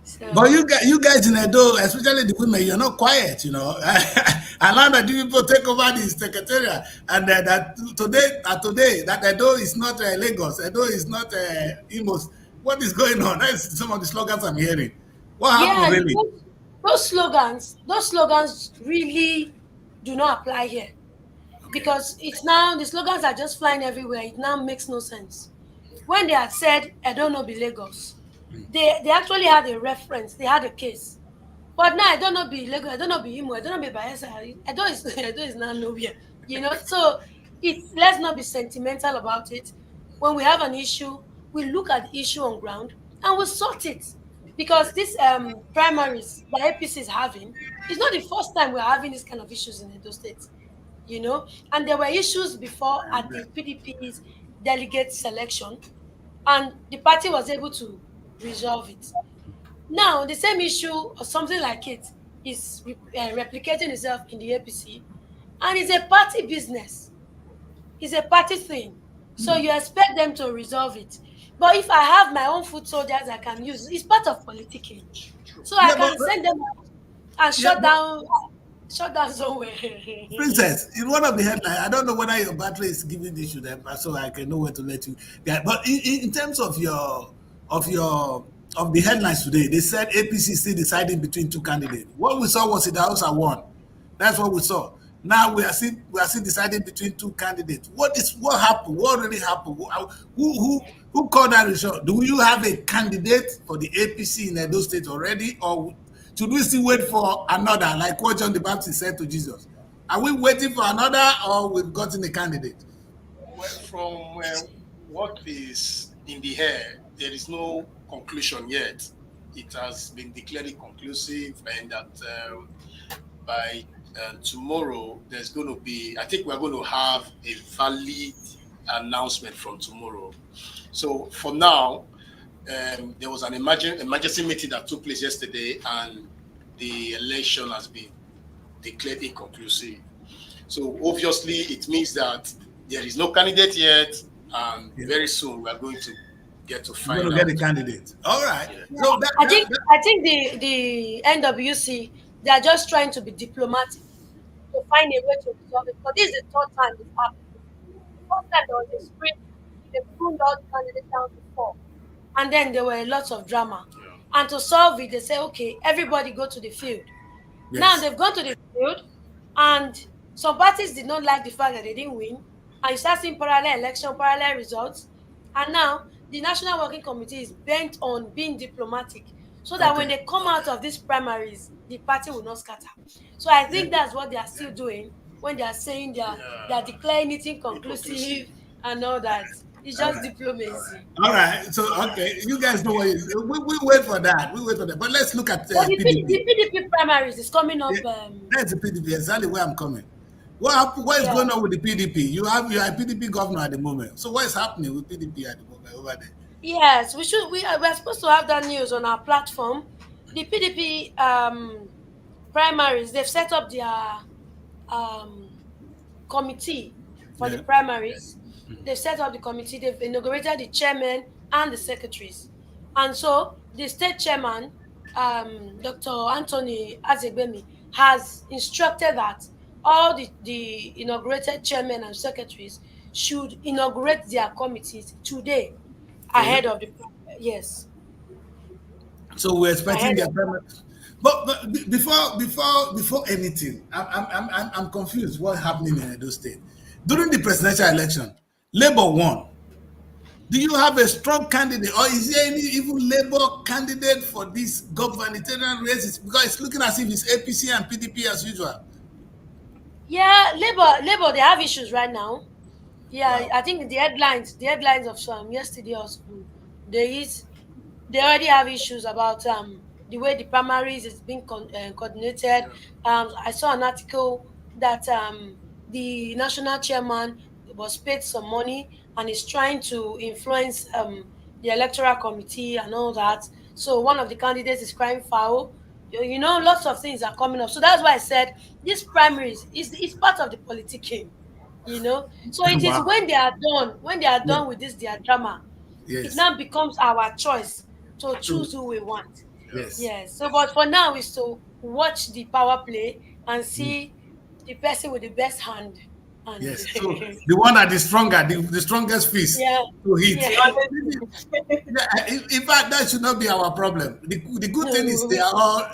So, But you guys in Edo, especially the women, you're not quiet, you know. And now that you people take over the secretariat, and that today that Edo is not Lagos, Edo is not Imo. What is going on? That's some of the slogans I'm hearing. What happened yeah, really? those slogans really do not apply here. Because it's now the slogans are just flying everywhere. It now makes no sense. When they had said I don't know be Lagos, they actually had a reference, they had a case. But now I don't know be Lagos, I don't know be Imo, I don't know be Bayelsa, I don't is now nowhere. You know, so let's not be sentimental about it. When we have an issue, we look at the issue on ground and we sort it. Because this primaries that APC is having, it's not the first time we're having this kind of issues in Edo State. You know, and there were issues before at the PDP's delegate selection, and the party was able to resolve it. Now, the same issue or something like it is replicating itself in the APC, and it's a party business. It's a party thing. So you expect them to resolve it. But if I have my own foot soldiers I can use, it's part of politicking. So I can send them out and shut down somewhere. Princess, in one of the headlines, I don't know whether your battery is giving the issue there, so I can know where to let you get. But in terms of the headlines today, they said APC is still deciding between two candidates. What we saw was Idahosa won. That's what we saw. Now we are still deciding between two candidates. What happened? What really happened? Who called that result? Do you have a candidate for the APC in Edo State already, or should we still wait for another, like what John the Baptist said to Jesus? Are we waiting for another, or we've gotten a candidate? Well, from what is in the air, there is no conclusion yet. It has been declared inconclusive, and that by tomorrow, there's going to be, I think we're going to have a valid announcement from tomorrow. So for now, there was an emergency meeting that took place yesterday, and the election has been declared inconclusive. So obviously, it means that there is no candidate yet, and very soon we are going to get to find out. We're going to get a candidate. All right. Yeah. So I think the NWC, they are just trying to be diplomatic to find a way to resolve it. But this is the third time this happened. The first time there was a sprint, they pruned all the candidates down to 4. And then there were lots of drama. Yeah. And to solve it, they say, okay, everybody go to the field. Yes. Now they've gone to the field, and some parties did not like the fact that they didn't win. And you start seeing parallel election, parallel results. And now the National Working Committee is bent on being diplomatic so that when they come out of these primaries, the party will not scatter. So I think that's what they are still doing. when they are saying they are declaring it inconclusive and all that. It's just diplomacy. All right. So okay, you guys know what we wait for that. We wait for that. But let's look at But the PDP. PDP primaries is coming up. That's the PDP. Exactly where I'm coming. What is going on with the PDP? You are a PDP governor at the moment. So what is happening with PDP at the moment over there? Yes, we're supposed to have that news on our platform. The PDP primaries, they've set up their committee for the primaries. They've set up the committee, they've inaugurated the chairman and the secretaries. And so the state chairman, Dr. Anthony Azegbemi, has instructed that all the inaugurated chairmen and secretaries should inaugurate their committees today ahead of the yes. So we're expecting their primaries. But before anything, I'm confused. What's happening in Edo State during the presidential election? Labour won. Do you have a strong candidate, or is there any even Labour candidate for this gubernatorial races? Because it's looking as if it's APC and PDP as usual. Yeah, Labour, they have issues right now. Yeah, wow. I think the headlines of yesterday or school, they already have issues about the way the primaries is being coordinated. I saw an article that the national chairman was paid some money and is trying to influence the electoral committee and all that. So one of the candidates is crying foul. You know, lots of things are coming up. So that's why I said this primaries is part of the politicking. You know, so it is when they are done with this their drama, it now becomes our choice to choose who we want. Yes. So, but for now is to watch the power play and see the person with the best hand. And yes. So the one that is stronger, the strongest fist to hit. Yeah. In fact, that should not be our problem. The good thing is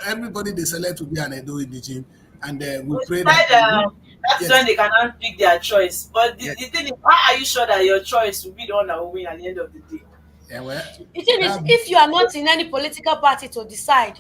everybody they select will be an Edo Indigene, and we pray that. That's when they cannot pick their choice. But the thing is, how are you sure that your choice will be the one that will win at the end of the day? Yeah, well, the thing is, if you are not in any political party to decide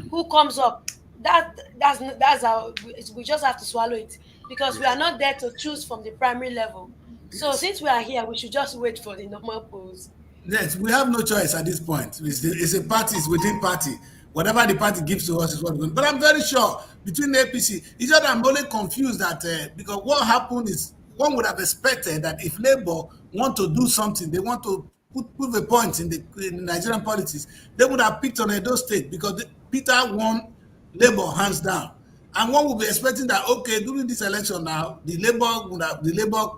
who comes up, that's how we just have to swallow it, because we are not there to choose from the primary level. So since we are here, we should just wait for the normal polls. Yes, we have no choice at this point. It's a party, it's within party. Whatever the party gives to us is what we're going to do. But I'm very sure between the APC, it's just I'm only confused that because what happened is one would have expected that if Labour want to do something, they want to put the points in the Nigerian politics, they would have picked on Edo State because Peter won Labour hands down. And one would be expecting that, okay, during this election now, the Labour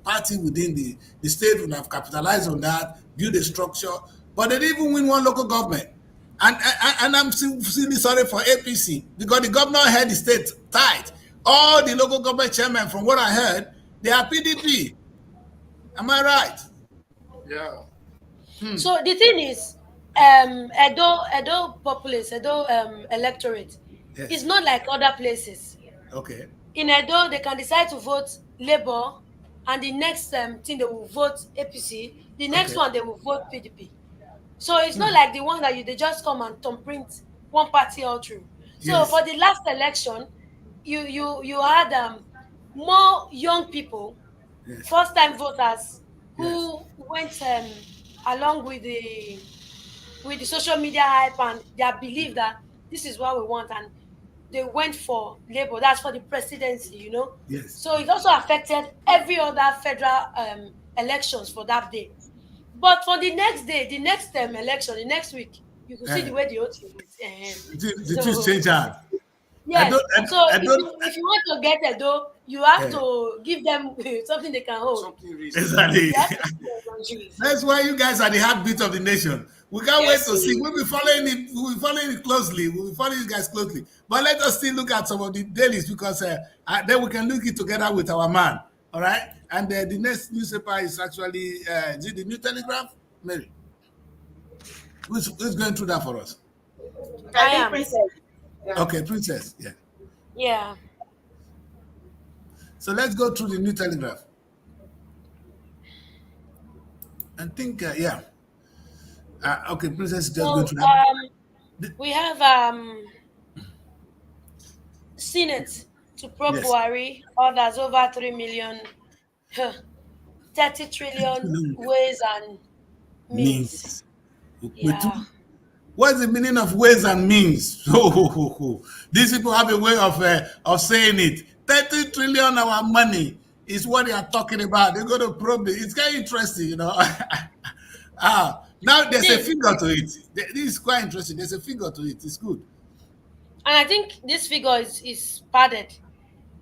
party within the state would have capitalized on that, build a structure, but they didn't even win one local government. And I'm really sorry for APC because the governor held the state tight. All the local government chairmen, from what I heard, they are PDP. Am I right? Yeah. So the thing is, Edo populace, Edo electorate is not like other places. Okay. In Edo, they can decide to vote Labour, and the next thing they will vote APC. The next one they will vote PDP. So it's not like the one that they just come and thumbprint one party all through. So for the last election, you had more young people, first-time voters who went along with the social media hype and their belief that this is what we want, and they went for Labour. That's for the presidency, you know. Yes. So it also affected every other federal elections for that day. But for the next day, the next election, the next week, you can see the way the OT is. The two change hands. Yes. If you want to get Edo, you have to give them something they can hold. Something reasonable. Exactly. That's why you guys are the heartbeat of the nation. We can't wait to see. We'll be following it. We'll be following it closely. We'll be following you guys closely. But let us still look at some of the dailies because then we can look it together with our man. All right. And the next newspaper is actually is it the New Telegraph? Mary, who's going through that for us? I am. Princess. Yeah. Okay, Princess. Yeah. Yeah. So let's go through the New Telegraph. I think okay, Princess is just going through that. We have Senate to pro Yes. Buhari, others over 3 million, 30 trillion ways and means. Means. Yeah. What's the meaning of ways and means? These people have a way of saying it. 30 trillion our money is what they are talking about. They're going to probe it. It's kind of interesting, you know. Now there's a This, figure to it. This is quite interesting. There's a figure to it. It's good. and I think this figure is padded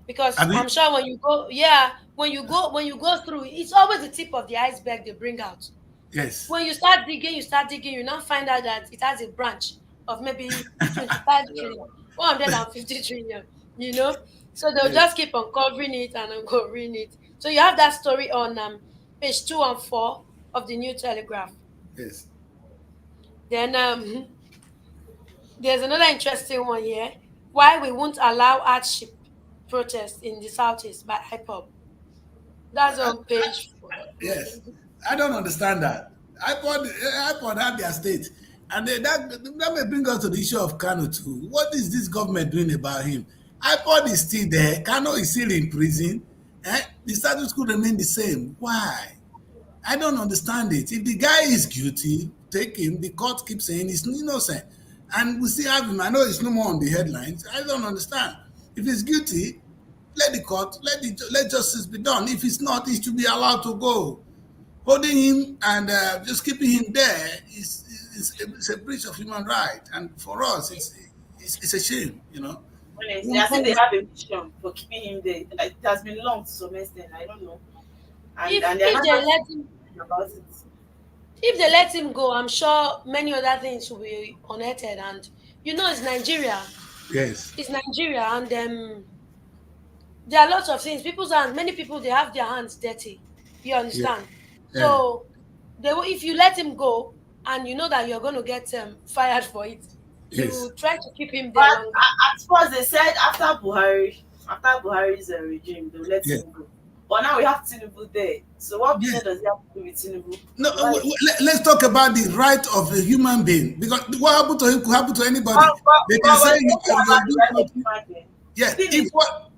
because I mean, I'm sure when you go, yeah, when you go through, it's always the tip of the iceberg they bring out. yes. When you start digging, you now find out that it has a branch of maybe 25 trillion, 150 trillion, you know. So they'll Yes. just keep uncovering it and uncovering it. So you have that story on page 2 and 4 of the New Telegraph. Yes. Then there's another interesting one here. Why we won't allow hardship protests in the Southeast by IPOB. That's on page 4. Yes. I don't understand that. iPod had their state. And that may bring us to the issue of Kano too. What is this government doing about him? iPod is still there. Kano is still in prison. The status could remain the same. Why? I don't understand it. If the guy is guilty, take him. The court keeps saying he's innocent. And we still have him. I know it's no more on the headlines. I don't understand. If he's guilty, let the court, let justice be done. If it's not, he should be allowed to go. Holding him and just keeping him there is a breach of human rights. And for us, it's a shame, you know. Honestly, I think they have a mission for keeping him there. Like, it has been long to some extent. I don't know. And they're not about it. If they let him go, I'm sure many other things will be unearthed. And you know, it's Nigeria. Yes. It's Nigeria, and there are lots of things. Many people, they have their hands dirty. You understand? Yeah. So, if you let him go, and you know that you're going to get fired for it, Yes. you try to keep him there But longer. at first they said after Buhari's regime, they'll let him go. But now we have Tinubu there. So what business does he have to do with Tinubu? No, let's talk about the right of a human being, because what happened to him could happen to anybody. They can say you can do something. Yes. If what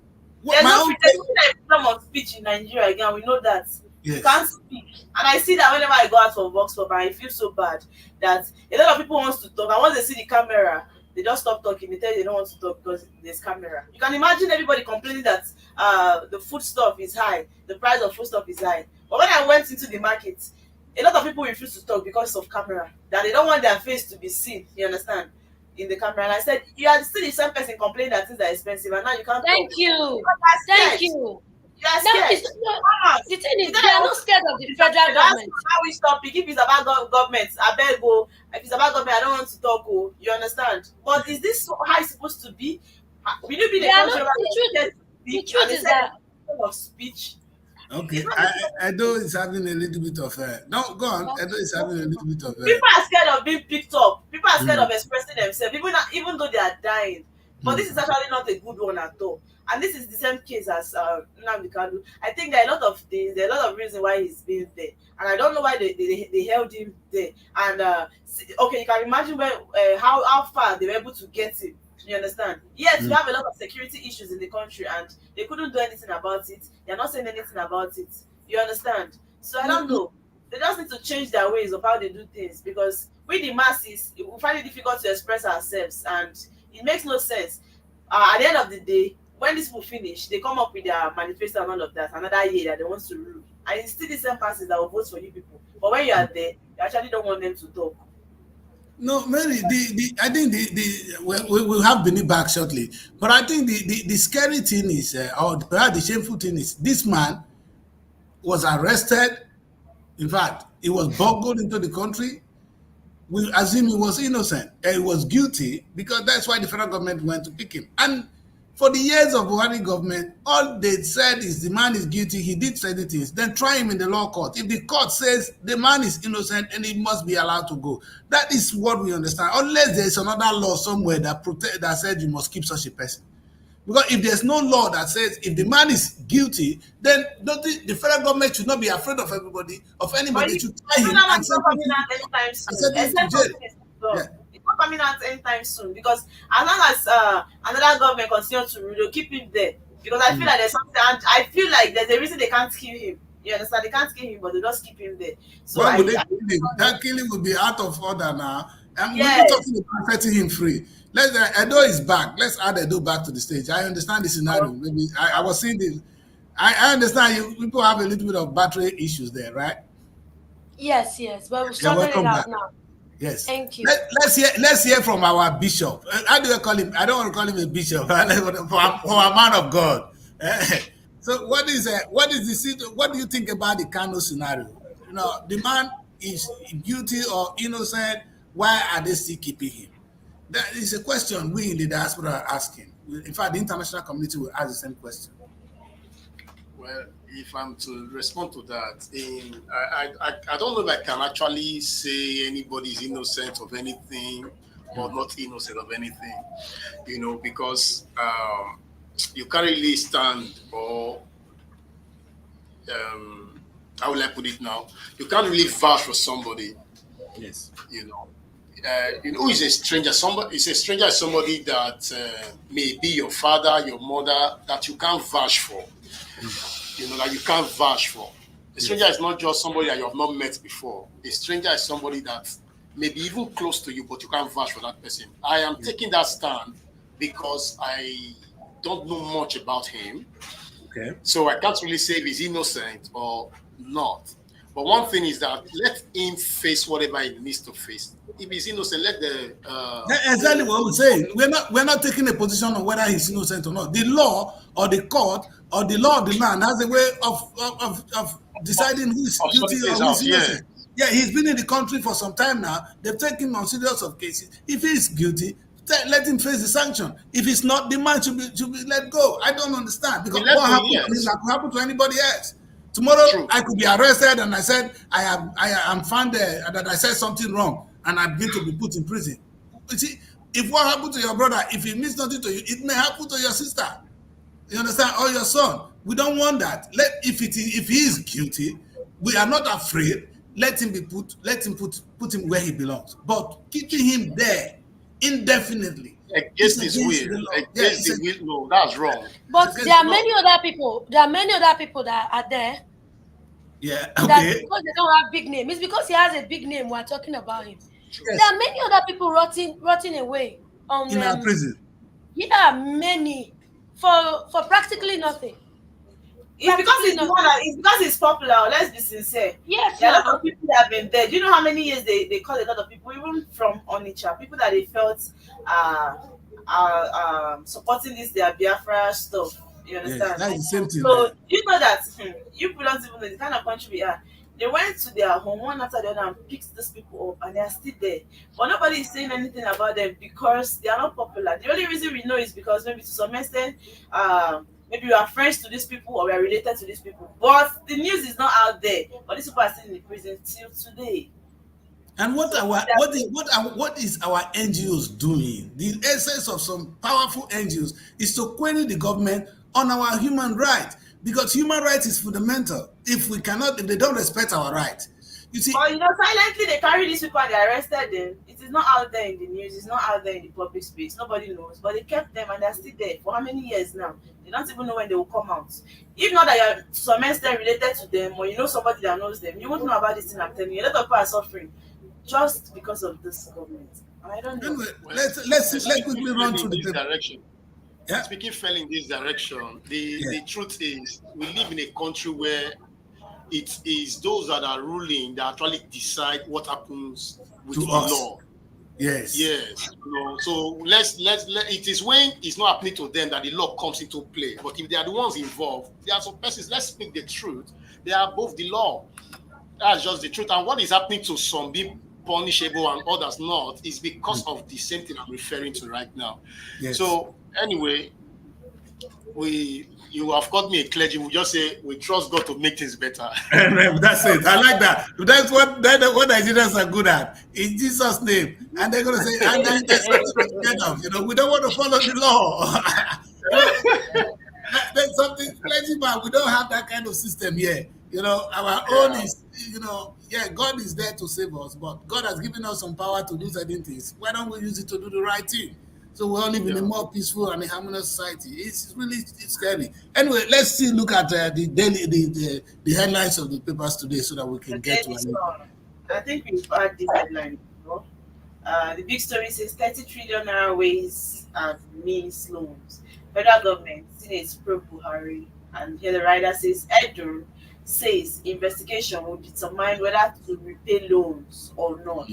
There's my no own freedom of speech in Nigeria again. We know that. You yes. can't speak. And I see that whenever I go out for Vox Pop, I feel so bad that a lot of people want to talk. And once they see the camera, they just stop talking. They tell you they don't want to talk because there's camera. You can imagine everybody complaining that the food stuff is high, the price of food stuff is high. But when I went into the market, a lot of people refuse to talk because of camera. That they don't want their face to be seen. You understand? In the camera. And I said, you are still the same person complaining that things are expensive, and now you can't Thank talk. you. Thank Thank you. You are Now, scared. the thing is, they are not scared of the federal government. How we stop it. If it's about government, I beg go. If it's about government, I don't want to talk. Oh, you understand? But is this how it's supposed to be? Will you be the They are country not- the truth is that of speech? Okay, I know it's having a little bit of no, go on. I know it's having a little bit of People are scared of being picked up. People are scared of expressing themselves, even though they are dying. But this is actually not a good one at all. And this is the same case as Nnamdi Kanu. I think there are a lot of things, there are a lot of reasons why he's been there. And I don't know why they held him there. And okay, you can imagine how far they were able to get him. You understand? Yes, we have a lot of security issues in the country and they couldn't do anything about it. They're not saying anything about it. You understand? So I don't know. They just need to change their ways of how they do things, because we the masses, we find it difficult to express ourselves and it makes no sense. At the end of the day, when these people finish, they come up with their manifesto and all of that, another year that they want to rule. And it's still the same passes that will vote for you people. But when you are there, you actually don't want them to talk. No, Mary, I think we'll have Benny back shortly. But I think the scary thing is, or the shameful thing is, this man was arrested. In fact, he was boggled into the country. We assume he was innocent. He was guilty because that's why the federal government went to pick him. And for the years of Buhari government, all they said is the man is guilty, he did certain things, then try him in the law court. If the court says the man is innocent and he must be allowed to go, that is what we understand. Unless there is another law somewhere that said you must keep such a person. Because if there's no law that says if the man is guilty, then the federal government should not be afraid of everybody, of anybody to try him and send him to jail. It's not coming out anytime soon, because as long as another government continues to rule, they'll keep him there because I feel like there's something, and I feel like there's a reason they can't kill him. You understand? They can't kill him, but they just keep him there. So Why would they I kill him? That killing would be out of order now. And we're yes, talking about setting him free. Let's Edo is back. Let's add Edo back to the stage. I understand the scenario. Maybe I was seeing this. I understand you people have a little bit of battery issues there, right? Yes, but we've You're sorted it welcome out back. now. Yes. Thank you. Let's hear from our bishop. How do I call him? I don't want to call him a bishop. For a man of God. So what is the what do you think about the Kano scenario? You know, the man is guilty or innocent. Why are they still keeping him? That is a question we in the diaspora are asking. In fact, the international community will ask the same question. Well, if I'm to respond to that, I don't know if I can actually say anybody's innocent of anything or not innocent of anything, because you can't really stand or how will I put it now? You can't really vouch for somebody, Yes. who is a stranger. Somebody is a stranger is somebody that may be your father, your mother, that you can't vouch for. That you can't vouch for. A stranger is not just somebody that you have not met before. A stranger is somebody that may be even close to you, but you can't vouch for that person. I am taking that stand because I don't know much about him. Okay. So I can't really say if he's innocent or not. But one thing is that let him face whatever he needs to face. If he's innocent, let the That's exactly what we're saying. We're not taking a position on whether he's innocent or not. The law or the court or the law of the land has a way of deciding who is guilty or who is innocent. Yeah, he's been in the country for some time now. They've taken him on serious of cases. If he's guilty, let him face the sanction. If it's not, the man should be let go. I don't understand because what happened to him could happen to anybody else. Tomorrow I could be arrested and I said I am found that I said something wrong and I'm going to be put in prison. You see, if what happened to your brother, if it means nothing to you, it may happen to your sister. You understand? Or your son. We don't want that. If he is guilty, we are not afraid. Let him put him where he belongs. But keeping him there indefinitely against his will. Against the will, no, that's wrong. But there are many other people. There are many other people that are there. Yeah, okay. That's because they don't have big name. It's because he has a big name. We're talking about him. Yes. There are many other people rotting away in our prison. Yeah, many for practically nothing. It's because it's popular. Let's be sincere. Yes, there are a lot of people that have been there. Do you know how many years they call a lot of people, even from Onitsha, people that they felt supporting their Biafra stuff. You understand? Yes, that's the same thing. So you know that you people don't even know the kind of country we are. They went to their home one after the other and picked these people up, and they are still there. But nobody is saying anything about them because they are not popular. The only reason we know is because maybe to some extent, maybe we are friends to these people or we are related to these people. But the news is not out there. But these people are still in the prison till today. And what is our NGOs doing? The essence of some powerful NGOs is to query the government on our human rights, because human rights is fundamental. If they don't respect our rights, you see. Well, silently they carry these people and they arrested them. It is not out there in the news. It's not out there in the public space. Nobody knows. But they kept them and they're still there for how many years now? They don't even know when they will come out. If not that you're to some extent related to them or you know somebody that knows them, you won't know about this thing I'm telling you. A lot of people are suffering just because of this government. I don't know. Anyway, let's quickly run through the direction. Yeah. Speaking fell in this direction, the truth is we live in a country where it is those that are ruling that actually decide what happens with the law. Yes. So it is when it's not happening to them that the law comes into play. But if they are the ones involved, there are some persons, let's speak the truth, they are above the law. That's just the truth. And what is happening to some be punishable and others not is because of the same thing I'm referring to right now. Yes. So anyway, you have called me a clergy. We just say we trust God to make things better. That's it. I like that. That's what Nigerians are good at. In Jesus' name, and they're gonna say, and then we don't want to follow the law. There's something clergy, but we don't have that kind of system here. Our own is, God is there to save us, but God has given us some power to do certain things. Why don't we use it to do the right thing? So we all live in a Yeah. more peaceful and a harmonious society. It's scary. Anyway, let's still look at the daily the headlines of the papers today so that we The can get to Daily an. Sun. I think we've had this headline before. The big story says 30 trillion naira ways and means loans. Federal government, Senate pro Buhari, and here the writer says Edo says investigation will determine whether to repay loans or not.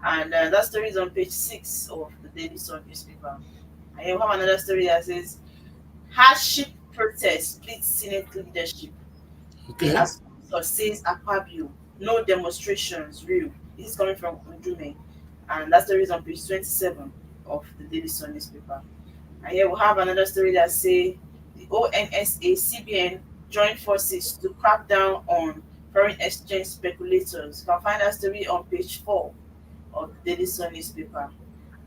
And that story is on page 6 of the Daily Sun newspaper. And you have another story that says hardship protest splits Senate leadership. Okay. The sponsor says Akpabio, no demonstrations real. This is coming from Undume. And that story is on page 27 of the Daily Sun newspaper. And here we have another story that say the ONSA CBN join forces to crack down on foreign exchange speculators. You can find that story on page 4 of the Daily Sun newspaper.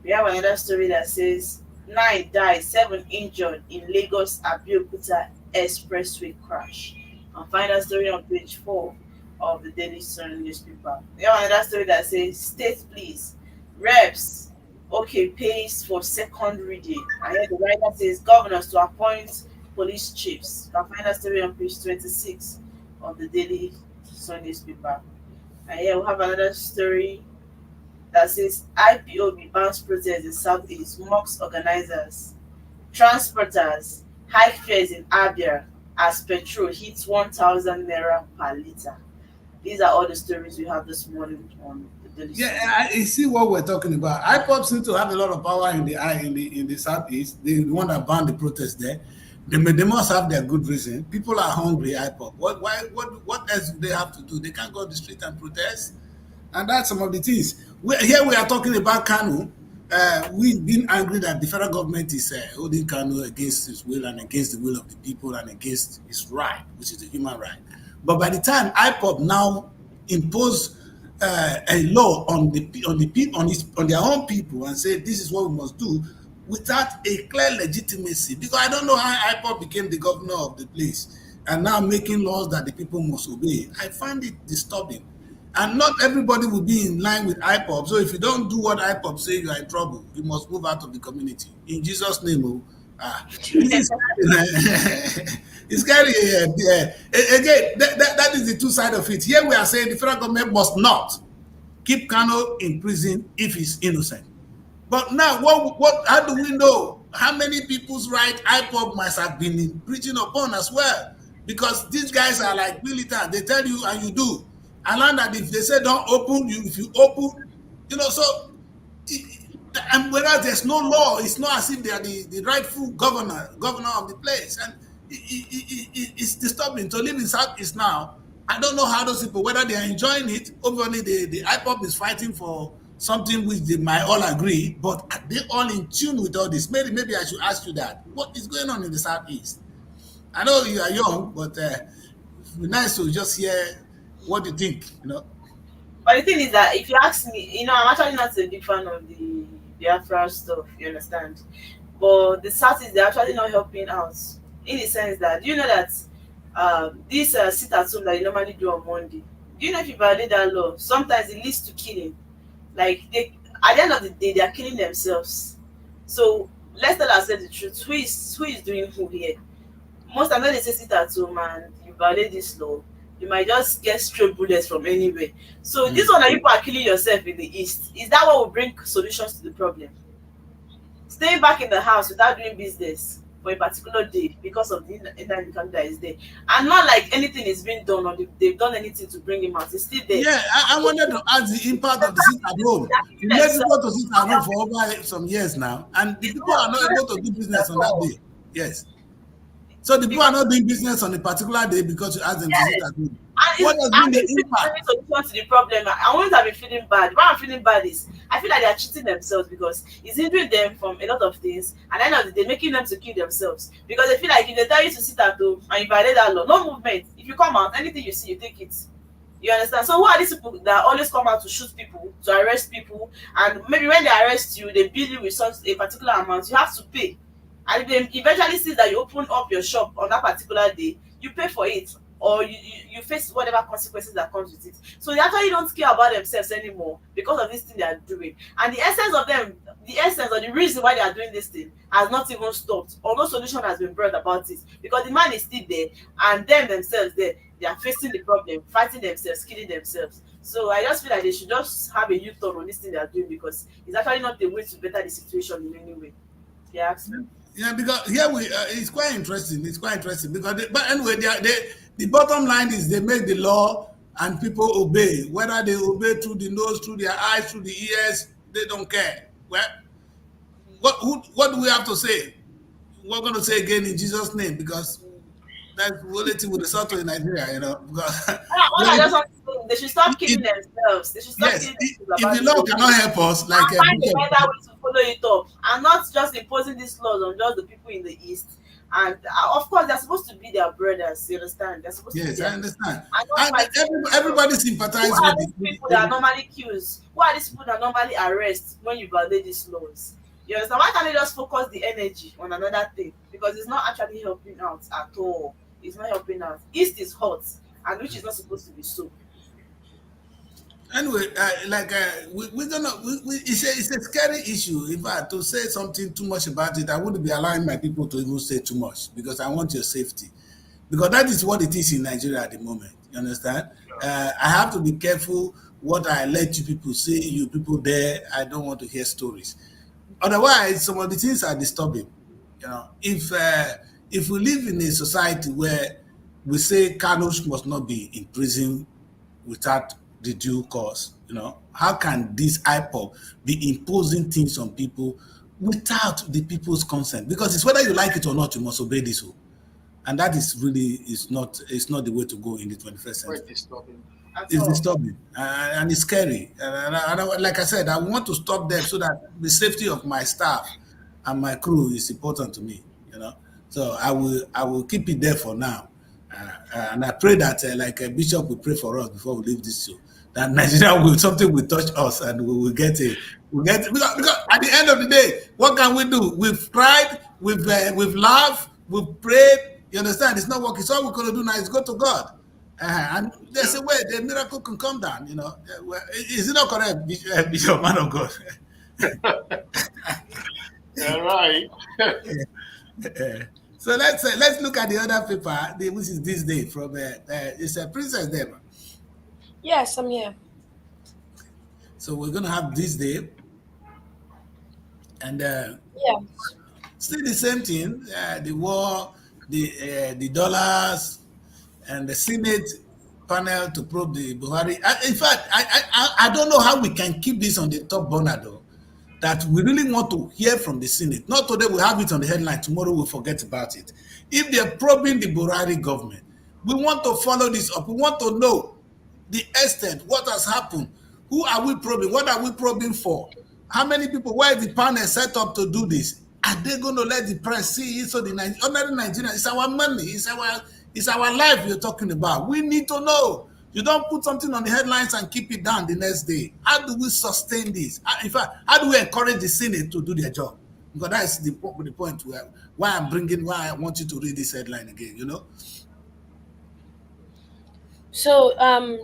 We have another story that says 9 died, 7 injured in Lagos Abeokuta expressway crash. And find that story on page 4 of the Daily Sun newspaper. We have another story that says state please reps okay pays for second reading. I heard the writer says governors to appoint police chiefs. You can find that story on page 26 of the Daily Sun newspaper. And here we have another story that says IPOB bans protest in Southeast, mocks organizers, transporters, high fares in Abia as petrol hits 1,000 naira per liter. These are all the stories we have this morning on the Daily Sun. Yeah, I see what we're talking about. IPOP seem to have a lot of power in the southeast. The one that banned the protest there. They must have their good reason. People are hungry. IPOP. What else do they have to do? They can't go to the street and protest. And that's some of the things. Here we are talking about Kanu. We've been angry that the federal government is holding Kanu against his will and against the will of the people and against his right, which is a human right. But by the time IPOP now impose a law on their own people and say this is what we must do without a clear legitimacy, because I don't know how IPOP became the governor of the place and now making laws that the people must obey. I find it disturbing. And not everybody will be in line with IPOP. So if you don't do what IPOP say, you are in trouble. You must move out of the community. In Jesus' name, it's scary. Again, that is the two sides of it. Here we are saying the federal government must not keep Kano in prison if he's innocent. But now, how do we know how many people's right IPOP must have been preaching upon as well? Because these guys are like militant. They tell you and you do. And learn that if they say don't open, if you open, so and whereas there's no law, it's not as if they are the rightful governor of the place. And it's disturbing to live in Southeast now. I don't know how those people, whether they are enjoying it. Obviously, the IPOP is fighting for something which they might all agree, but are they all in tune with all this? Maybe I should ask you that. What is going on in the Southeast? I know you are young, but it's nice to just hear what do you think, But the thing is that if you ask me, I'm actually not a big fan of the Biafra stuff, you understand? But the Southeast, they're actually not helping out in the sense that, do you know that this sit at home that you normally do on Monday, do you know if you violate that law, sometimes it leads to killing. Like, at the end of the day, they are killing themselves. So let's tell ourselves the truth. Who is doing who here? Most times when they say sit at home and you violate this law, you might just get stray bullets from anywhere. So this one that people are killing yourself in the East, is that what will bring solutions to the problem? Staying back in the house without doing business for a particular day because of the income that is there, and not like anything is being done or they've done anything to bring him out. It's still there. Yeah, I wanted to ask the impact of the sit at home. You let people to sit at home for over some years now, and the people are not able to do business on that day. Yes. So the people are not doing business on a particular day because you ask them to sit at home. What has been the impact? Solution to the problem. I won't have been feeling bad. Why I'm feeling bad is I feel like they are cheating themselves because it's hindering them from a lot of things, and at the end of the day, making them to kill themselves because they feel like if they tell you to sit at home and you violate that law, no movement. If you come out, anything you see, you take it. You understand? So who are these people that always come out to shoot people, to arrest people, and maybe when they arrest you, they bill you with such a particular amount, you have to pay. And if they eventually see that you open up your shop on that particular day, you pay for it. or you face whatever consequences that comes with it. So they actually don't care about themselves anymore because of this thing they are doing. And the essence of them, the essence or the reason why they are doing this thing has not even stopped, or no solution has been brought about it, because the man is still there, and them themselves there, they are facing the problem, fighting themselves, killing themselves. So I just feel like they should just have a U-turn on this thing they are doing, because it's actually not a way to better the situation in any way. Yeah. Yeah, because here it's quite interesting. It's quite interesting because, but anyway, the bottom line is they make the law and people obey. Whether they obey through the nose, through their eyes, through the ears, they don't care. Well, what do we have to say? We're going to say again in Jesus' name, because that's the only thing with the South in Nigeria, you know. Because All I just want to say, they should stop killing themselves. They should stop yes, killing if themselves. the law cannot help us, like And find a better way to follow it up, and not just imposing these laws on just the people in the East. And of course, they're supposed to be their brothers. You understand? They're supposed to be yes, their I understand. and not And fighting. everybody Who sympathizes are with these people that are normally accused? Who are these people that normally arrest when you violate these laws? You understand? Why can't they just focus the energy on another thing? Because it's not actually helping out at all. It's not helping out. East is hot, and which is not supposed to be so. Anyway, we're gonna. It's a scary issue. In fact, to say something too much about it, I wouldn't be allowing my people to even say too much, because I want your safety. Because that is what it is in Nigeria at the moment. You understand? I have to be careful what I let you people say. You people there, I don't want to hear stories. Otherwise, some of the things are disturbing. You know, if we live in a society where we say Kanush must not be in prison without the due cause, you know, how can this IPOB be imposing things on people without the people's consent? Because it's whether you like it or not, you must obey this rule. And that is really it's not the way to go in the 21st century. Quite disturbing. It's disturbing and it's scary. Like I said, I want to stop them so that the safety of my staff and my crew is important to me. You know, so I will keep it there for now. And I pray that Bishop will pray for us before we leave this show. That Nigeria something will touch us and we will get it. Because at the end of the day, what can we do? We've cried, we've laughed, we've prayed. You understand? It's not working. So all we're going to do now is go to God. And there's a way the miracle can come down. You know, is it not correct, Bishop, man of God? All right. So let's look at the other paper, which is this day from it's a Princess Day. Yes, I'm here. So we're gonna have this day, and Yeah. still the same thing. The war, the dollars, and the Senate panel to probe the Buhari. In fact, I don't know how we can keep this on the top burner though. That we really want to hear from the Senate. Not today we have it on the headline, tomorrow we'll forget about it. If they're probing the Buhari government, we want to follow this up. We want to know the extent, what has happened, who are we probing, what are we probing for, how many people, why is the panel set up to do this? Are they going to let the press see it? So the ordinary Nigerian, it's our money, it's our life you're talking about. We need to know. You don't put something on the headlines and keep it down the next day. How do we sustain this? In fact, how do we encourage the Senate to do their job? Because that's the point why I want you to read this headline again, you know? So,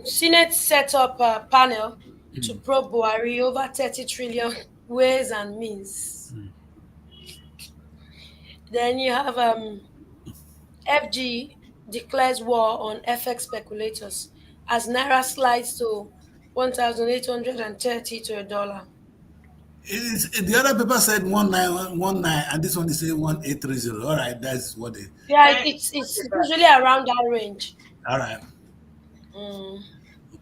Senate set up a panel to probe Buhari over 30 trillion ways and means. Then you have FG declares war on FX speculators as Naira slides to 1,830 to $1. The other paper said 1919, and this one is saying 1830. All right, that's what it. Yeah, it's usually around that range. All right.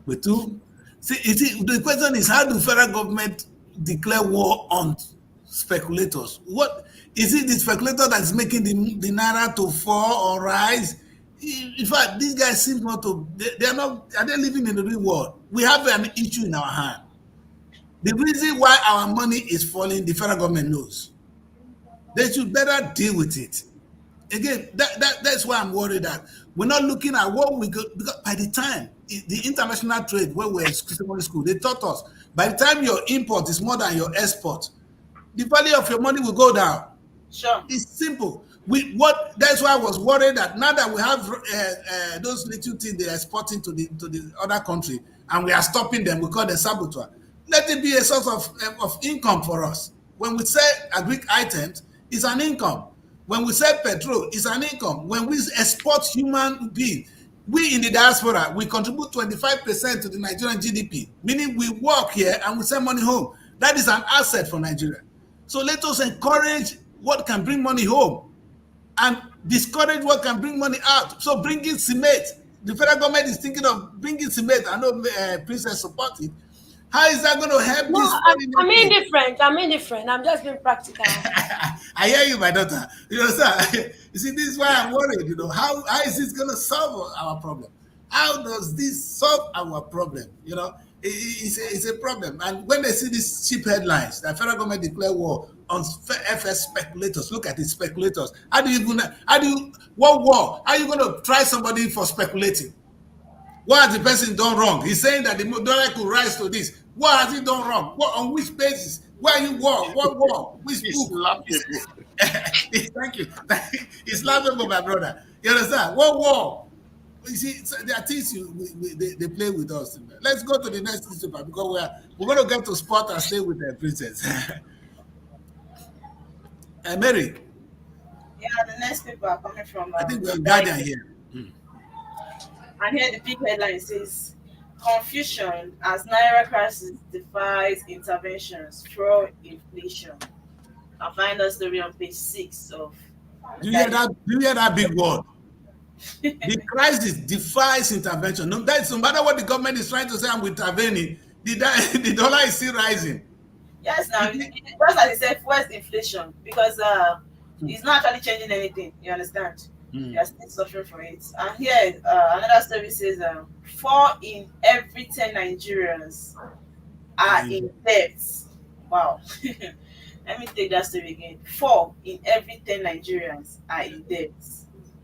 With two, see, the question is, how do federal government declare war on speculators? What is it? The speculator that's making the naira to fall or rise? In fact, these guys seem not to. They are not. Are they living in the real world? We have an issue in our hand. The reason why our money is falling, the federal government knows. They should better deal with it. Again, that's why I'm worried that we're not looking at what we go, because by the time the international trade, where we're in secondary school, they taught us by the time your import is more than your export, the value of your money will go down. Sure. It's simple. That's why I was worried that now that we have those little things they are exporting to the other country, and we are stopping them, we call them saboteur. Let it be a source of income for us. When we sell agric items, it's an income. When we sell petrol, it's an income. When we export human beings, we in the diaspora, we contribute 25% to the Nigerian GDP, meaning we work here and we send money home. That is an asset for Nigeria. So let us encourage what can bring money home and discourage what can bring money out. So bringing cement, the federal government is thinking of bringing cement. I know Princess support it. How is that going to help No, this? I'm indifferent. I'm just being practical. I hear you, my daughter. You understand? You see, this is why I'm worried. How is this going to solve our problem? How does this solve our problem? It's a problem. And when they see these cheap headlines, the federal government declare war on FS speculators. Look at the speculators. What war? How are you going to try somebody for speculating? What has the person done wrong? He's saying that the dollar could rise to this. What has he done wrong? On which basis? Where are you war? What war? Which book? Thank you. It's laughable, my brother. You understand? What war? You see, there are things they play with us. Let's go to the next newspaper because we're going to get to sport and stay with the Princess. Mary. Yeah, the next paper are coming from. I think we're Guardian here. And here the big headline says, "Confusion as Naira crisis defies interventions, fuel inflation." I'll find the story on page 6 of. Do you hear that big word? The crisis defies intervention. No matter what the government is trying to say, I'm intervening. The dollar is still rising. Yes, now just as he said, first inflation, because it's not actually changing anything. You understand? They are still suffering for it. And here, another story says 4 in every 10 Nigerians are in debt. Wow. Let me take that story again. 4 in every 10 Nigerians are in debt.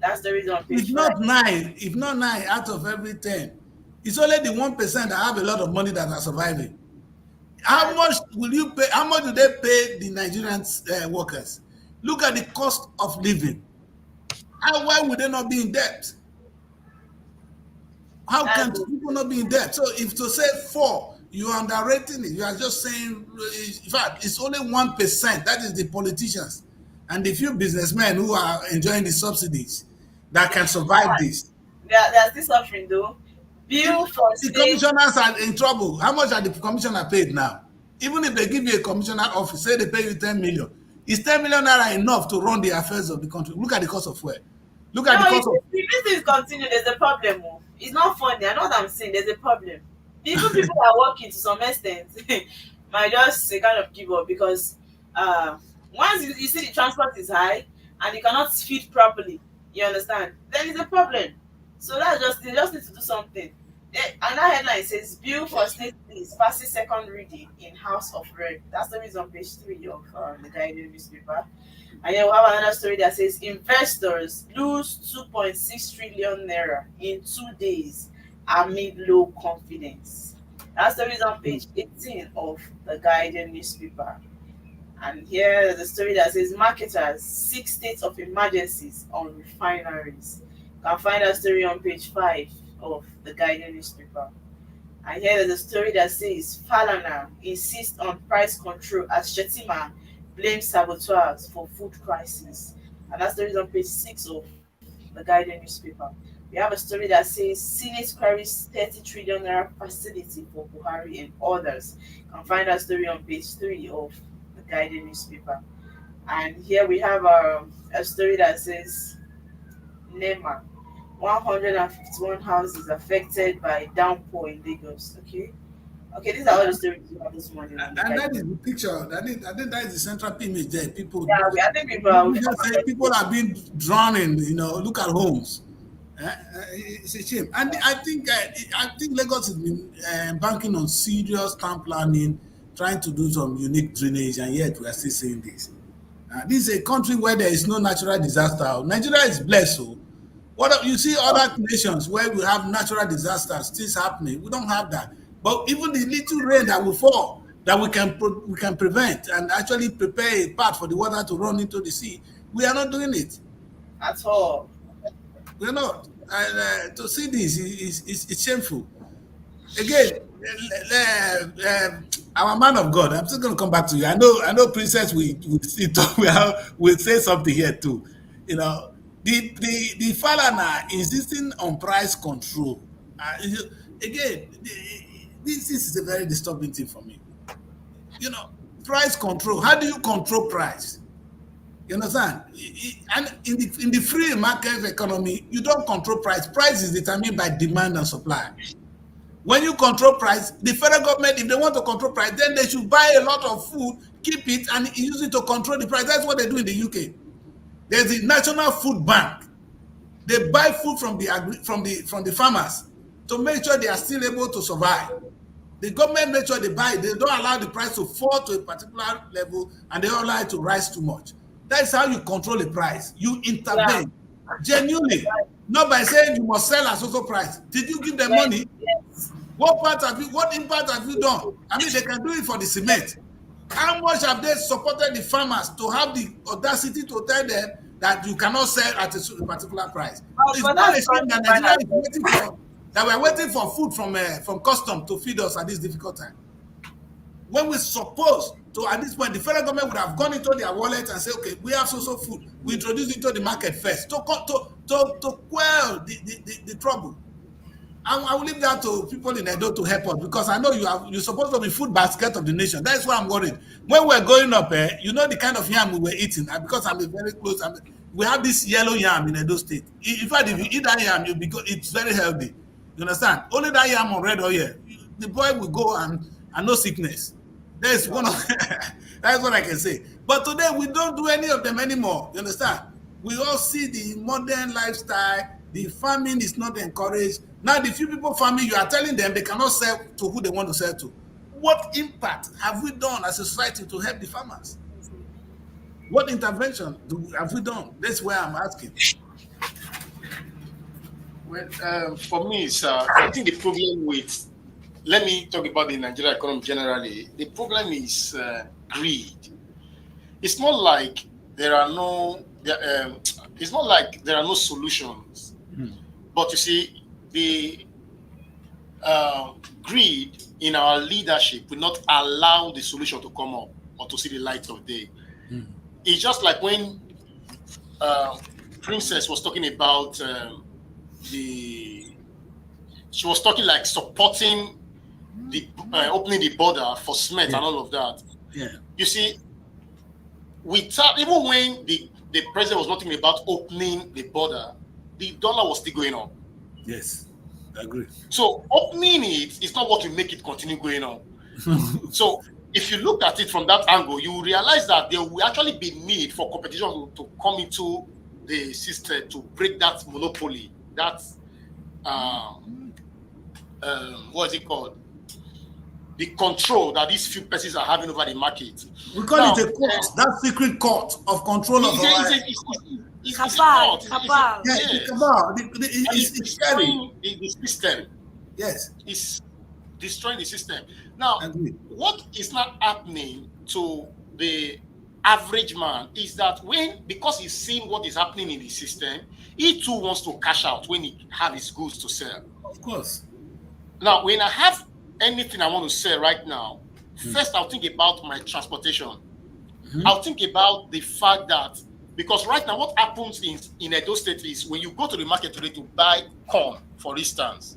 That's the reason on page If not 9 out of every 10, it's only the 1% that have a lot of money that are surviving. How much will you pay? How much do they pay the Nigerian workers? Look at the cost of living. Why would they not be in debt? How can people not be in debt? So if to say 4, you are underrating it. You are just saying, in fact, it's only 1%. That is the politicians and the few businessmen who are enjoying the subsidies that can survive this. They are still suffering though. Bill for the commissioners are in trouble. How much are the commissioner paid now? Even if they give you a commissioner office, say they pay you 10 million. Is 10 million naira enough to run the affairs of the country? Look at the cost of fuel. Look at the cost of. If this is continuing, there's a problem. It's not funny. I know what I'm saying. There's a problem. Even people that are working to some extent might just kind of give up because once you see the transport is high and you cannot feed properly, you understand? Then it's a problem. So they just need to do something. Another headline says, "Bill for state fees passes second reading in House of Rep." That's the reason on page 3 of the Guardian newspaper. And then we have another story that says, "Investors lose 2.6 trillion naira in 2 days amid low confidence." That's the reason on page 18 of the Guardian newspaper. And here there's a story that says, "Marketers seek states of emergencies on refineries." You can find that story on page 5 of the Guardian newspaper. And here there's a story that says, "Falana insists on price control as Shetima blames saboteurs for food crisis." And that's the reason on page 6 of the Guardian newspaper. We have a story that says, "Senate queries 30 trillion naira facility for Buhari and others." You can find that story on page 3 of the Guardian newspaper. And here we have a story that says, "NEMA, 151 houses affected by downpour in Lagos." Okay, these are all the stories we have this morning. And that is the picture. I think that is the central image there. People. Yeah, I think people are being drowning. Look at homes. It's a shame. And I think Lagos has been banking on serious town planning, trying to do some unique drainage, and yet we are still seeing this. This is a country where there is no natural disaster. Nigeria is blessed. So, what you see other nations where we have natural disasters, things happening. We don't have that. But even the little rain that will fall, that we can prevent and actually prepare a path for the water to run into the sea, we are not doing it. at all. You know, and to see this is shameful. Again, our man of God, I'm still going to come back to you. I know, Princess, we still talk, we'll say something here too. You know, the Falana insisting on price control. Again, this is a very disturbing thing for me. You know, price control. How do you control price? You understand? And in the free market economy, you don't control price. Price is determined by demand and supply. When you control price, the federal government, if they want to control price, then they should buy a lot of food, keep it, and use it to control the price. That's what they do in the UK. There's the National Food Bank. They buy food from the farmers to make sure they are still able to survive. The government makes sure they buy. They don't allow the price to fall to a particular level, and they don't allow it to rise too much. That's how you control the price. You intervene genuinely, not by saying you must sell at social price. Did you give them money? Yes. What impact have you done? I mean, they can do it for the cement. How much have they supported the farmers to have the audacity to tell them that you cannot sell at a particular price? It's not a shame that Nigeria is waiting for, that we're waiting for food from custom to feed us at this difficult time. When we're supposed to, at this point, the federal government would have gone into their wallet and say, okay, we have social food. We introduce it into the market first to quell the trouble. I will leave that to people in Edo to help us, because I know you're supposed to be food basket of the nation. That's why I'm worried. When we're going up, you know the kind of yam we were eating, because I'm very close. We have this yellow yam in Edo State. In fact, if you eat that yam, it's very healthy. You understand? Only that yam on red oil, the boy will go and no sickness. That's one of that's what I can say. But today we don't do any of them anymore. You understand? We all see the modern lifestyle. The farming is not encouraged. Now, the few people farming, you are telling them they cannot sell to who they want to sell to. What impact have we done as a society to help the farmers? What intervention have we done? That's where I'm asking. Well, for me, I think the problem with, let me talk about the Nigerian economy generally. The problem is greed. It's not like there are no solutions. But you see, the greed in our leadership will not allow the solution to come up or to see the light of day. It's just like when Princess was talking about she was talking like supporting the opening the border for cement and all of that. Yeah. You see, even when the president was not thinking about opening the border, the dollar was still going up. Yes, I agree. So opening it is not what will make it continue going up. So if you look at it from that angle, you will realize that there will actually be need for competition to come into the system to break that monopoly. That what is it called? The control that these few persons are having over the market. We call it a court, that secret court of control of Cabal. It's scary. The system. Yes. It's destroying the system. Now, what is not happening to the average man is that because he's seeing what is happening in the system, he too wants to cash out when he have his goods to sell. Of course. Now, when I have anything I want to sell right now, first I'll think about my transportation. I'll think about the fact that, because right now what happens in Edo State is when you go to the market today to buy corn, for instance,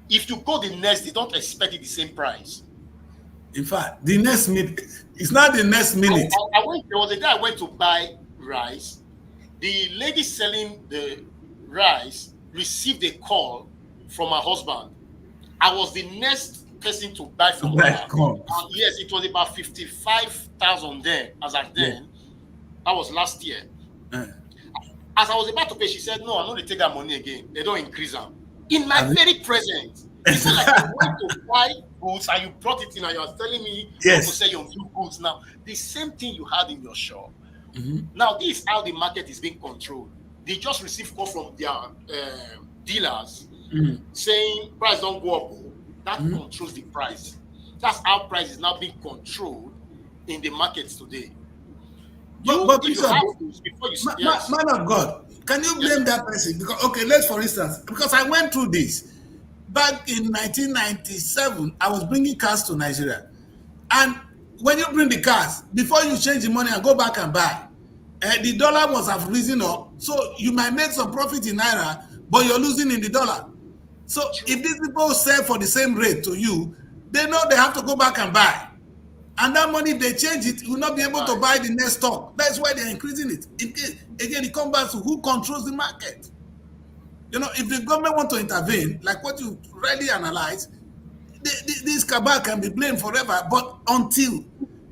if you go the next, they don't expect it the same price. In fact, the next minute, it's not the next minute. There was a day I went to buy rice. The lady selling the rice received a call from her husband. I was the next person to buy from her. Yes, it was about 55,000 then, as at then. That was last year. As I was about to pay, she said, "No, I'm not going to take that money again. They don't increase them." In my very presence. It's not like you went to buy goods and you brought it in and you're telling me you want to sell your new goods now. The same thing you had in your shop. Now, this is how the market is being controlled. They just receive call from their dealers saying price don't go up. That controls the price. That's how price is now being controlled in the markets today. But if you Bishop, have to, before you yes. man of God, can you blame that person? Because okay, let's for instance, because I went through this back in 1997. I was bringing cars to Nigeria, and when you bring the cars, before you change the money and go back and buy, the dollar must have risen up. So you might make some profit in naira, but you're losing in the dollar. So if these people sell for the same rate to you, they know they have to go back and buy. And that money, if they change it, you will not be able to buy the next stock. That's why they're increasing it. Again, it comes back to who controls the market. You know, if the government want to intervene, like what you already analyzed, this cabal can be blamed forever. But until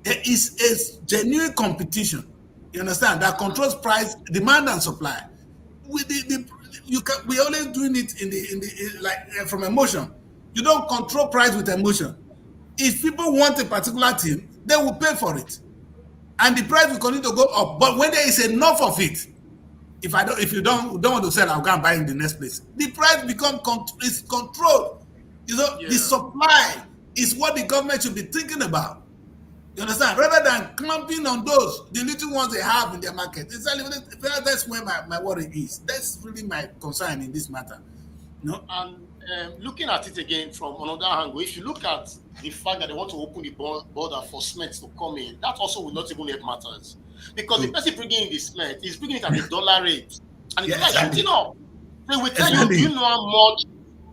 there is a genuine competition, you understand, that controls price, demand, and supply, we always doing it from emotion. You don't control price with emotion. If people want a particular thing, they will pay for it, and the price will continue to go up. But when there is enough of it, if you don't want to sell, I'll go and buy in the next place. The price is controlled. You know, the supply is what the government should be thinking about. You understand? Rather than clamping on the little ones they have in their market. That's where my worry is. That's really my concern in this matter. No? And looking at it again from another angle, if you look at the fact that they want to open the border for cement to come in, that also will not even help matters. Because the person bringing in the cement is bringing it at a dollar rate. And it's like shooting up. They will tell you, do you know how much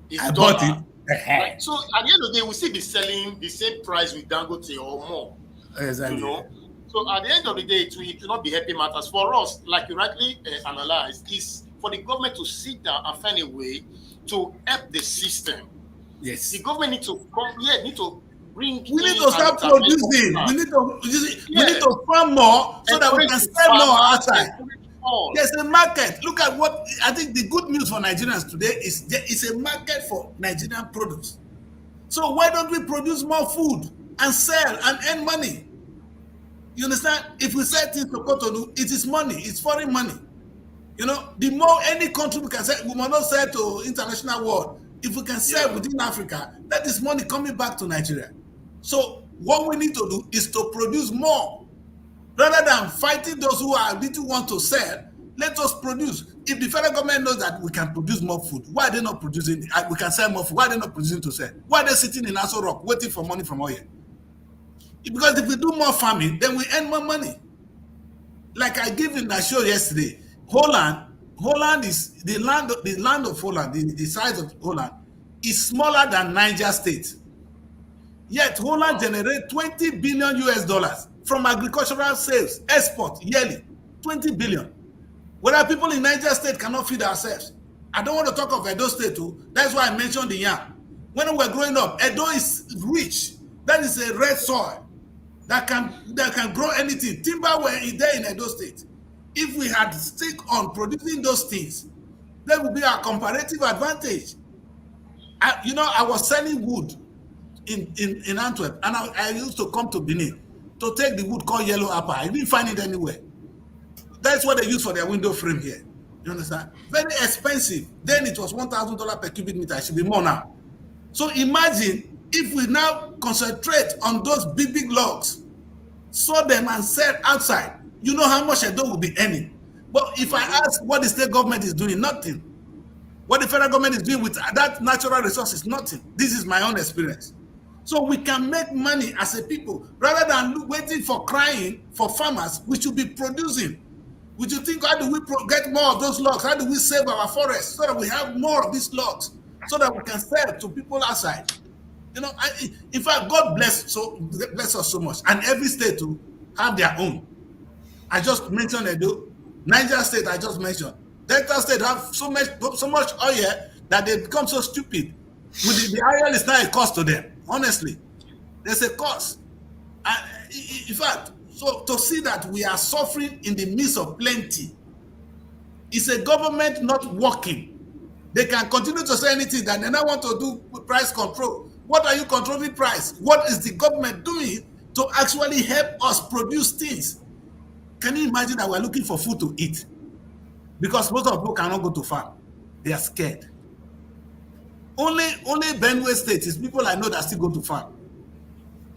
is I dollar? bought it. Right? So at the end of the day, we'll still be selling the same price with Dangote or more. Exactly. You know? So at the end of the day, it will not be helping matters. For us, like you rightly analyzed, is for the government to sit down and find a way to help the system. Yes. The government need to bring. We need to start producing. We need to farm more so that we can sell more outside. There's a market. Look at what I think the good news for Nigerians today is there is a market for Nigerian products. So why don't we produce more food and sell and earn money? You understand? If we sell things to Cotonou, it is money. It's foreign money. You know, the more any country we can sell, we must not sell to international world. If we can sell within Africa, that is money coming back to Nigeria. So what we need to do is to produce more. Rather than fighting those who are little want to sell, let us produce. If the federal government knows that we can produce more food, why are they not producing? We can sell more food. Why are they not producing to sell? Why are they sitting in Aso Rock waiting for money from oil? Because if we do more farming, then we earn more money. Like I gave in that show yesterday, Holland is the land of Holland, the size of Holland is smaller than Niger State. Yet Holland generates 20 billion US dollars from agricultural sales, export yearly, 20 billion. Whether people in Niger State cannot feed ourselves. I don't want to talk of Edo State too. That's why I mentioned the yam. When we were growing up, Edo is rich. That is a red soil that can grow anything. Timber were there in Edo State. If we had stick on producing those things, that would be our comparative advantage. I was selling wood in Antwerp, and I used to come to Benin to take the wood called yellow apple. I didn't find it anywhere. That's what they use for their window frame here. You understand? Very expensive. Then it was $1,000 per cubic meter. It should be more now. So imagine if we now concentrate on those big logs, saw them and sell outside. You know how much Edo will be earning. But if I ask what the state government is doing, nothing. What the federal government is doing with that natural resource is nothing. This is my own experience. So we can make money as a people. Rather than waiting for crying for farmers, we should be producing. We should think, how do we get more of those logs? How do we save our forests so that we have more of these logs so that we can sell to people outside? You know, in fact, God bless us so much. And every state to have their own. I just mentioned Edo. Niger State, I just mentioned. Delta State have so much oil that they become so stupid. The oil is not a cost to them. Honestly, there's a cost. In fact, so to see that we are suffering in the midst of plenty, is a government not working. They can continue to say anything that they now want to do price control. What are you controlling price? What is the government doing to actually help us produce things? Can you imagine that we're looking for food to eat? Because most of people cannot go to farm. They are scared. Only Benue State is people I know that still go to farm.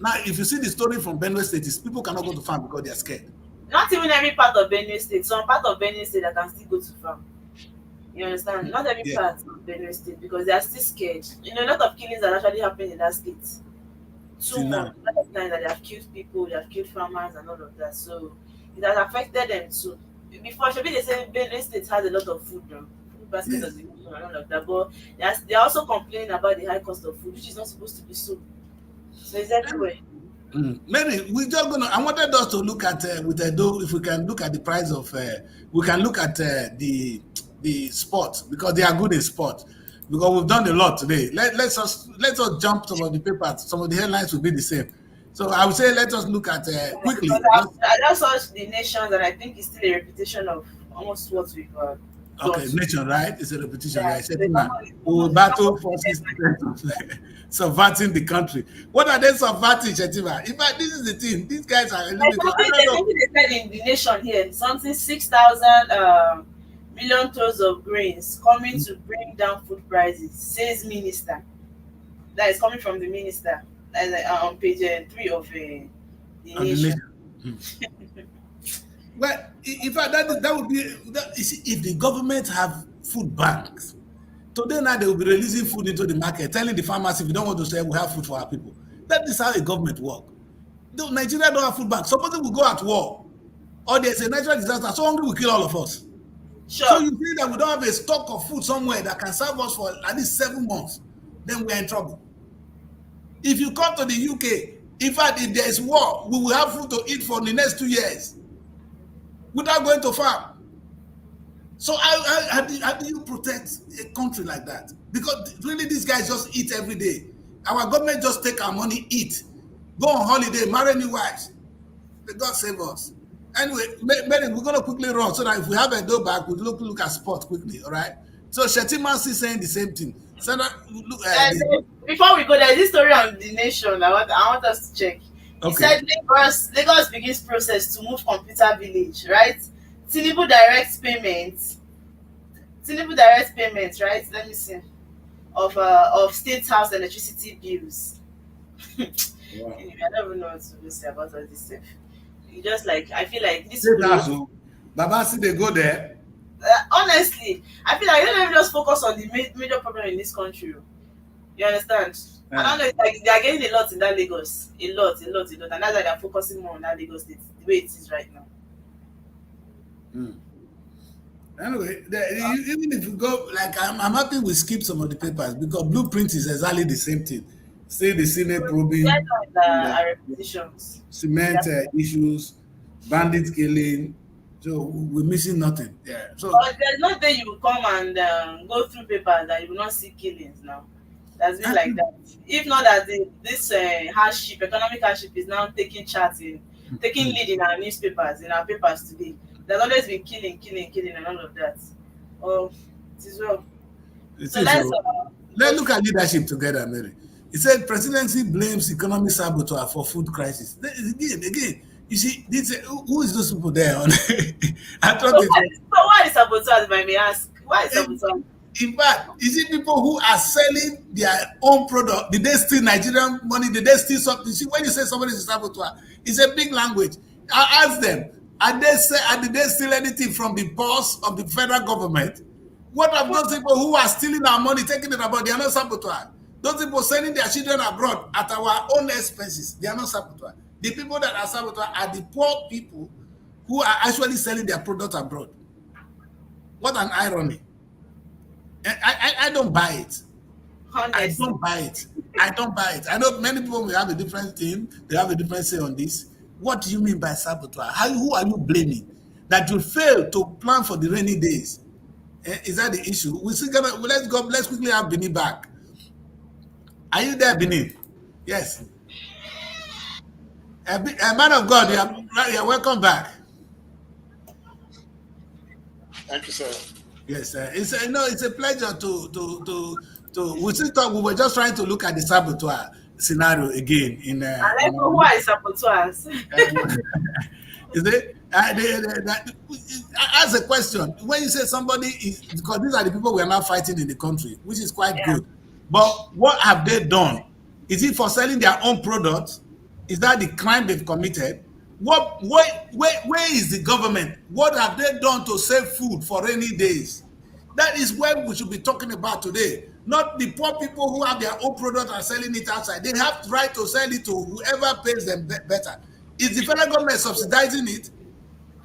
Now, if you see the story from Benue State, is people cannot go to farm because they are scared. Not even every part of Benue State. Some part of Benue State that can still go to farm. You understand? Not every Yeah. part of Benue State because they are still scared. You know, a lot of killings are actually happening in that state. See Too now. much. A lot of times that they have killed people, they have killed farmers and all of that. So it has affected them too. Before, maybe they say Benue State has a lot of food now. Food basket Yes. of the nation and all of that. But they're also complaining about the high cost of food, which is not supposed to be so. So it's everywhere. Mary, we just gonna. I wanted us to look at with Edo, if we can look at the price of. We can look at the sport because they are good in sport. Because we've done a lot today. Let's us jump some of the papers. Some of the headlines will be the same. So I would say let us look at quickly. Because I just watched the nations and I think it's still a repetition of almost what we've Okay, done. nation, right? It's a repetition. Yeah, Right? so Shettima, we will battle forces subverting the country. What are they subverting, Shettima? In fact, this is the thing. These guys are a little bit. I There's don't know. something they said in the nation here, something 6,000 million tons of grains coming to bring down food prices, says minister. That is coming from the minister. That is on page 3 of the On the nation. nation. Well, in fact, that would be you see, if the government have food banks. Today now they will be releasing food into the market, telling the farmers if you don't want to sell, we have food for our people. That is how a government work. Nigeria don't have food banks. Suppose we go at war, or there's a natural disaster, so hungry will kill all of us. Sure. So you see that we don't have a stock of food somewhere that can serve us for at least 7 months, then we are in trouble. If you come to the UK, in fact, if there is war, we will have food to eat for the next 2 years without going to farm. So how do you protect a country like that? Because really these guys just eat every day. Our government just take our money, eat, go on holiday, marry new wives. May God save us. Anyway, Mary, we're going to quickly run so that if we have a go back, we'll look at sport quickly, all right? So Shettima is saying the same thing. So now, look, Before we go, there's this story on the nation I want us to check. He said Lagos begins process to move computer village, right? Tinubu directs payments, right? Let me see. Of state house electricity bills. Wow. Anyway, I don't even know what to say about all this stuff. You just like I feel like this. Baba, see they go there. Honestly, I feel like they don't even just focus on the major problem in this country. You understand? I don't know. It's like they are getting a lot in that Lagos, a lot, and that's why they're focusing more on that Lagos state the way it is right now. Anyway, even if you go, like I'm happy we skip some of the papers because blueprint is exactly the same thing. Say the Senate probing Our repetitions. cement issues, bandit killing. So we're missing nothing. Yeah. So But there's no day you will come and go through papers that you will not see killings now. That's been like that. If not that this economic hardship is now taking lead in our newspapers, in our papers today. There's always been killing, and all of that. Oh, it is well. So let's look at leadership together, Mary. He said presidency blames economic saboteur for food crisis. Again, you see, who is those people there? Why is saboteur, if I may ask? Why is saboteur? In fact, you see people who are selling their own product, did they steal Nigerian money? Did they steal something? See, when you say somebody is a saboteur, it's a big language. I ask them, did they steal anything from the boss of the federal government? What of those people who are stealing our money, taking it abroad? They are not saboteurs. Those people sending their children abroad at our own expenses, they are not saboteurs. The people that are saboteurs are the poor people who are actually selling their product abroad. What an irony. I don't buy it. I don't buy it. I know many people will have a different thing. They have a different say on this. What do you mean by saboteur? Who are you blaming? That you failed to plan for the rainy days? Is that the issue? Let's quickly have Benin back. Are you there, Benin? Yes. A man of God, you're welcome back. Thank you, sir. Yes, it's a pleasure to we still talk. We were just trying to look at the saboteur scenario again. I like who are saboteurs. Is it? Ask a question. When you say somebody is, because these are the people we are now fighting in the country, which is quite good. But what have they done? Is it for selling their own products? Is that the crime they've committed? Where is the government? What have they done to save food for rainy days? That is what we should be talking about today. Not the poor people who have their own product and selling it outside. They have the right to sell it to whoever pays them better. Is the federal government subsidizing it?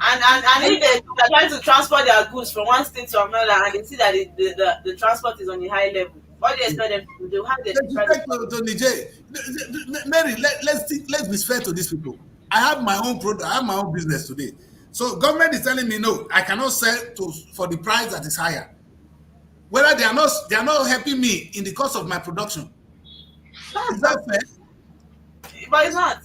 And if they're trying to transport their goods from one state to another and they see that the transport is on a high level, what do you expect them to do? They'll have to Niger. Mary, let's be fair to these people. I have my own product, I have my own business today. So government is telling me no, I cannot sell for the price that is higher. Whether they are not helping me in the cost of my production. Is that fair? But it's not.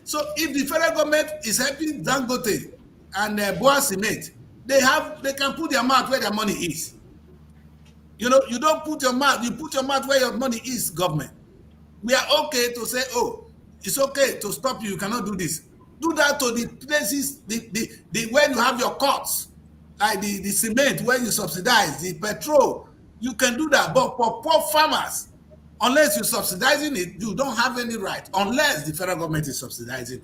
So if the federal government is helping Dangote and Boa Cement, they can put their mouth where their money is. You know, you don't put your mouth, you put your mouth where your money is, government. We are okay to say, oh, it's okay to stop you cannot do this. Do that to the places, where you have your courts, like the cement where you subsidize, the petrol. You can do that, but for poor farmers, unless you're subsidizing it, you don't have any right, unless the federal government is subsidizing it.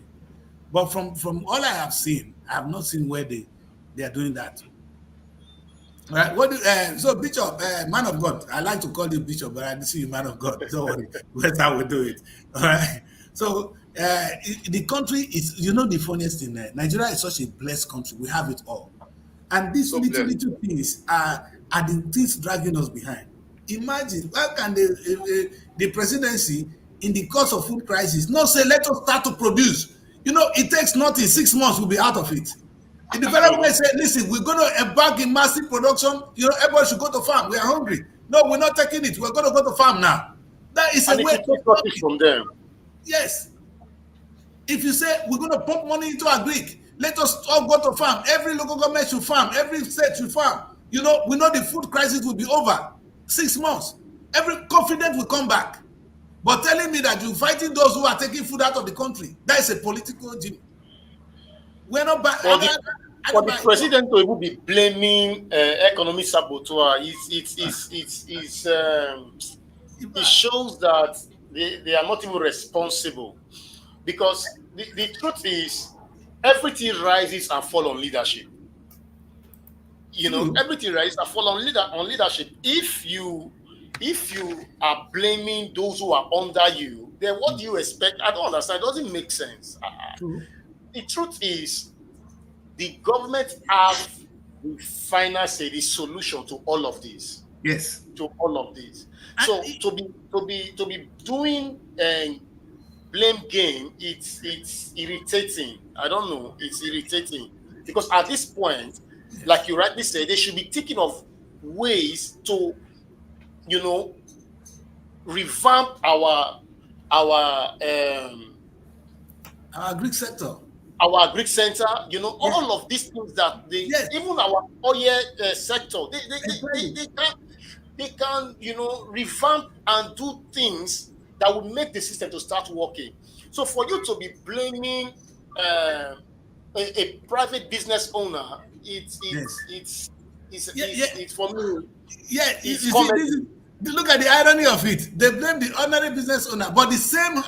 But from all I have seen, I have not seen where they are doing that. All right. So Bishop, man of God, I like to call you Bishop, but I didn't see you man of God. Don't worry, that's how we do it. All right. So the country is, the funniest thing, Nigeria is such a blessed country. We have it all. And these little things are the things dragging us behind. Imagine, how can the presidency, in the course of food crisis, not say, let us start to produce? It takes nothing, 6 months, we'll be out of it. If the federal government say, listen, we're going to embark in massive production, everybody should go to farm, we are hungry. No, we're not taking it, we're going to go to farm now. That is a way to stop it from them. Yes. If you say, we're going to pump money into agric, let us all go to farm. Every local government should farm, every state should farm. We know the food crisis will be over. 6 months. Every confidence will come back. But telling me that you're fighting those who are taking food out of the country, that is a political gym. We're not bad. For the president to even be blaming economic saboteur, it shows that they are not even responsible. Because the truth is, everything rises and falls on leadership. Everything rises and falls on leadership. If you are blaming those who are under you, then what do you expect? I don't understand. It doesn't make sense. The truth is, the government have the final say, the solution to all of this. Yes. To all of this. So to be doing blame game, it's irritating. I don't know. It's irritating because at this point, like you rightly said, they should be thinking of ways to, revamp our Greek sector. Our Greek center, all of these things that even our oil sector, they can, revamp and do things that will make the system to start working. So for you to be blaming a private business owner, it's for me. Yeah, look at the irony of it. They blame the ordinary business owner, but the same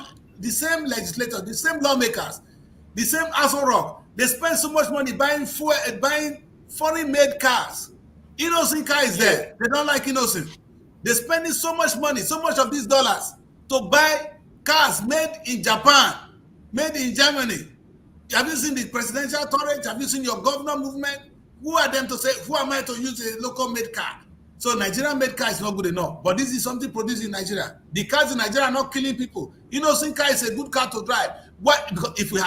legislators, the same lawmakers, the same Aso Rock, they spend so much money buying foreign-made cars. Innocent car is there. They don't like innocent. They're spending so much money, so much of these dollars to buy cars made in Japan, made in Germany. Have you seen the presidential turret? Have you seen your governor movement? Who are them to say, who am I to use a local made car? So Nigerian made car is not good enough. But this is something produced in Nigeria. The cars in Nigeria are not killing people. Innocent car is a good car to drive. Why? Because if we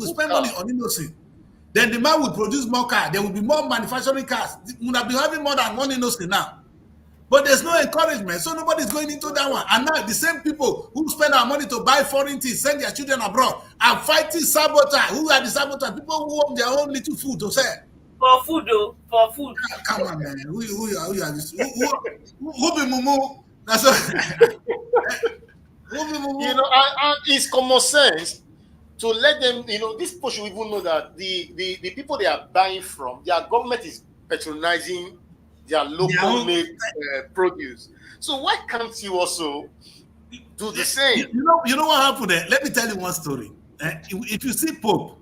spend money on innocent, then the man will produce more cars. There will be more manufacturing cars. We will be having more than one innocent now. But there's no encouragement, so nobody's going into that one. And now the same people who spend our money to buy foreign things, send their children abroad, are fighting sabotage. Who are the saboteurs? People who own their own little food to sell. For food, though. For food. Come on, man. Who are this? Who be Mumu? That's what. Who be Mumu? And it's common sense to let them, these people should even know that the people they are buying from, their government is patronizing their local made produce. So why can't you also do the same? You know what happened there? Let me tell you one story. If you see Pope,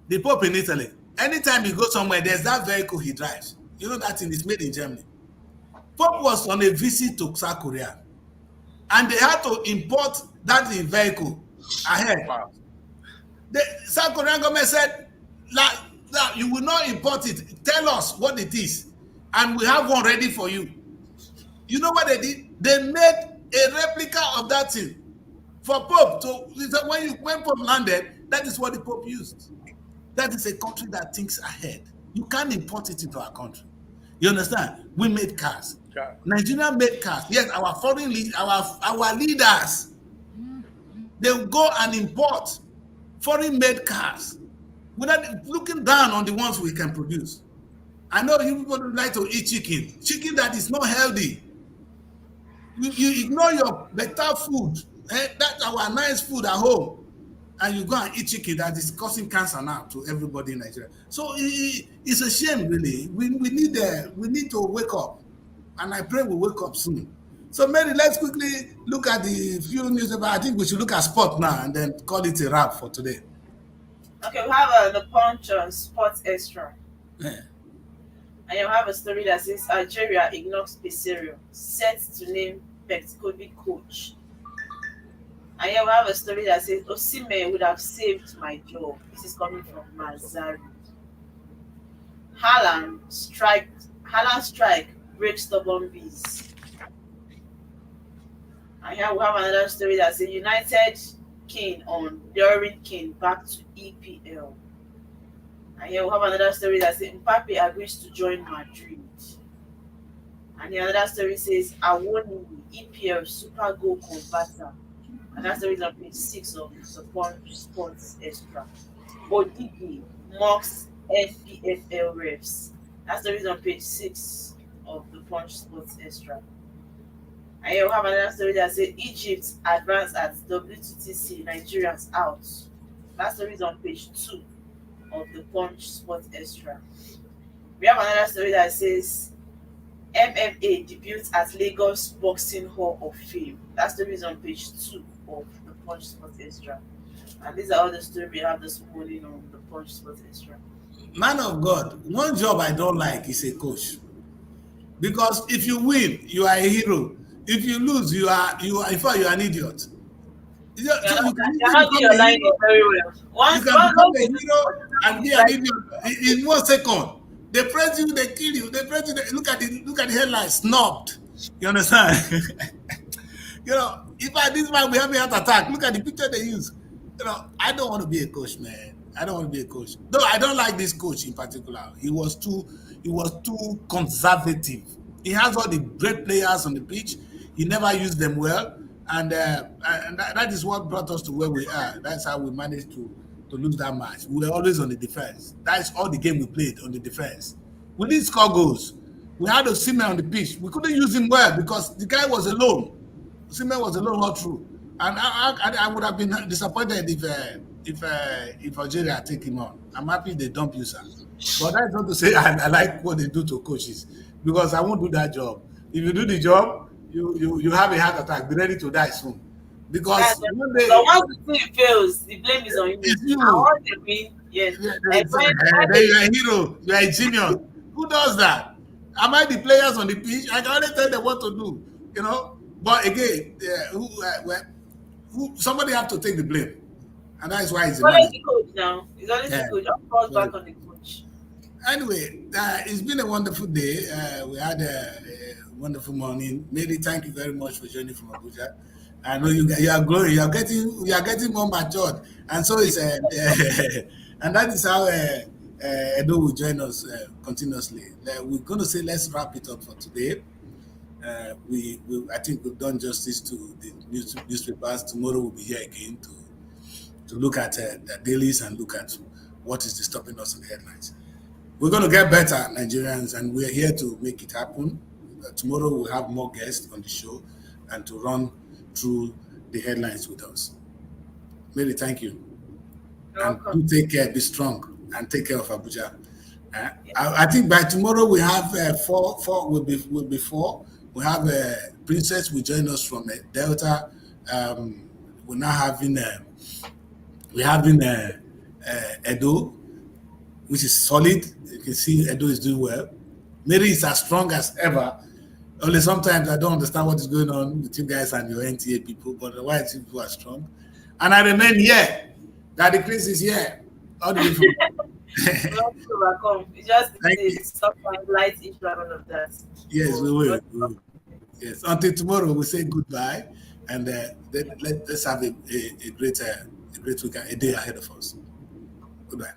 the Pope in Italy, anytime he goes somewhere, there's that vehicle he drives. You know that thing is made in Germany. Pope was on a visit to South Korea, and they had to import that vehicle ahead. Wow. The South Korean government said, you will not import it. Tell us what it is, and we have one ready for you. You know what they did? They made a replica of that thing for Pope. So when Pope landed, that is what the Pope used. That is a country that thinks ahead. You can't import it into our country. You understand? We made cars. Yeah. Nigeria made cars. Yes, our foreign our leaders, they will go and import foreign-made cars without looking down on the ones we can produce. I know you people would like to eat chicken that is not healthy. You ignore your better food, that's our nice food at home, and you go and eat chicken that is causing cancer now to everybody in Nigeria. So it's a shame, really. We need to wake up, and I pray we wake up soon. So, Mary, let's quickly look at the few newspapers. I think we should look at sport now and then call it a wrap for today. Okay, we have the Punch on Sports Extra. Yeah. And you have a story that says Algeria ignores Peseiro, set to name Petkovic coach. And you have a story that says Osimhen would have saved my job. This is coming from Mazari. Haaland strike breaks stubborn bees. And here we have another story that says United keen on luring Kane back to EPL. And here we have another story that says Mbappe agrees to join Madrid. And here another story says Awoni EPL super goal converter. And that story is on page 6 of the Punch Sports Extra. Odigi mocks FPFL refs. That story is on page 6 of the Punch Sports Extra. And you have another story that says Egypt advance at WTTC, Nigerians out. That story is on page 2 of the Punch Sports Extra. We have another story that says MMA debuts at Lagos Boxing Hall of Fame. That story is on page 2 of the Punch Sports Extra. And these are all the stories we have this morning on the Punch Sports Extra. Man of God, one job I don't like is a coach. Because if you win, you are a hero. If you lose, you are in fact you are an idiot. You can become a hero and be an idiot in 1 second. They press you, they kill you. They press you. Look at the headline, snubbed. You understand? If at this man we have a heart attack, look at the picture they use. I don't want to be a coach, man. I don't want to be a coach. Though I don't like this coach in particular. He was too conservative. He has all the great players on the pitch. He never used them well, and that is what brought us to where we are. That's how we managed to lose that match. We were always on the defense. That's all the game we played, on the defense. We didn't score goals. We had Osimhen on the pitch. We couldn't use him well because the guy was alone. Osimhen was alone all through, and I would have been disappointed if Algeria had taken him on. I'm happy they dump you, sir. But that's not to say I like what they do to coaches, because I won't do that job. If you do the job, you have a heart attack. Be ready to die soon. Because one day, so once the team fails, the blame is on you. It's you. I want to win. Yes. Then you're a hero. You're a genius. Who does that? Am I the players on the pitch? I can only tell them what to do. But again, somebody have to take the blame, and that is why it's always the coach now. It's always the coach. Of course, back on the coach. Anyway, it's been a wonderful day. We had a wonderful morning. Mary, thank you very much for joining from Abuja. I know you are growing. You are getting more matured, and so is and that is how Edo will join us continuously. We're going to say let's wrap it up for today. I think we've done justice to the newspapers. Tomorrow we'll be here again to look at the dailies and look at what is stopping us on the headlines. We're going to get better, Nigerians, and we're here to make it happen. Tomorrow we'll have more guests on the show and to run through the headlines with us. Mary, thank you. And do take care, be strong, and take care of Abuja. I think by tomorrow we have will be four. We have Princess will join us from Delta. We're now having We have in Edo, which is solid. You can see Edo is doing well. Mary is as strong as ever. Only sometimes I don't understand what is going on with you guys and your NTA people, but otherwise people are strong. And I remain here. Daddy Chris is here. All the way from Not to overcome. It's just Thank you. the stop and light issue and all of that. Yes, we will. We will. Yes. Until tomorrow, we say goodbye, and let's have a great weekend, a day ahead of us. Goodbye.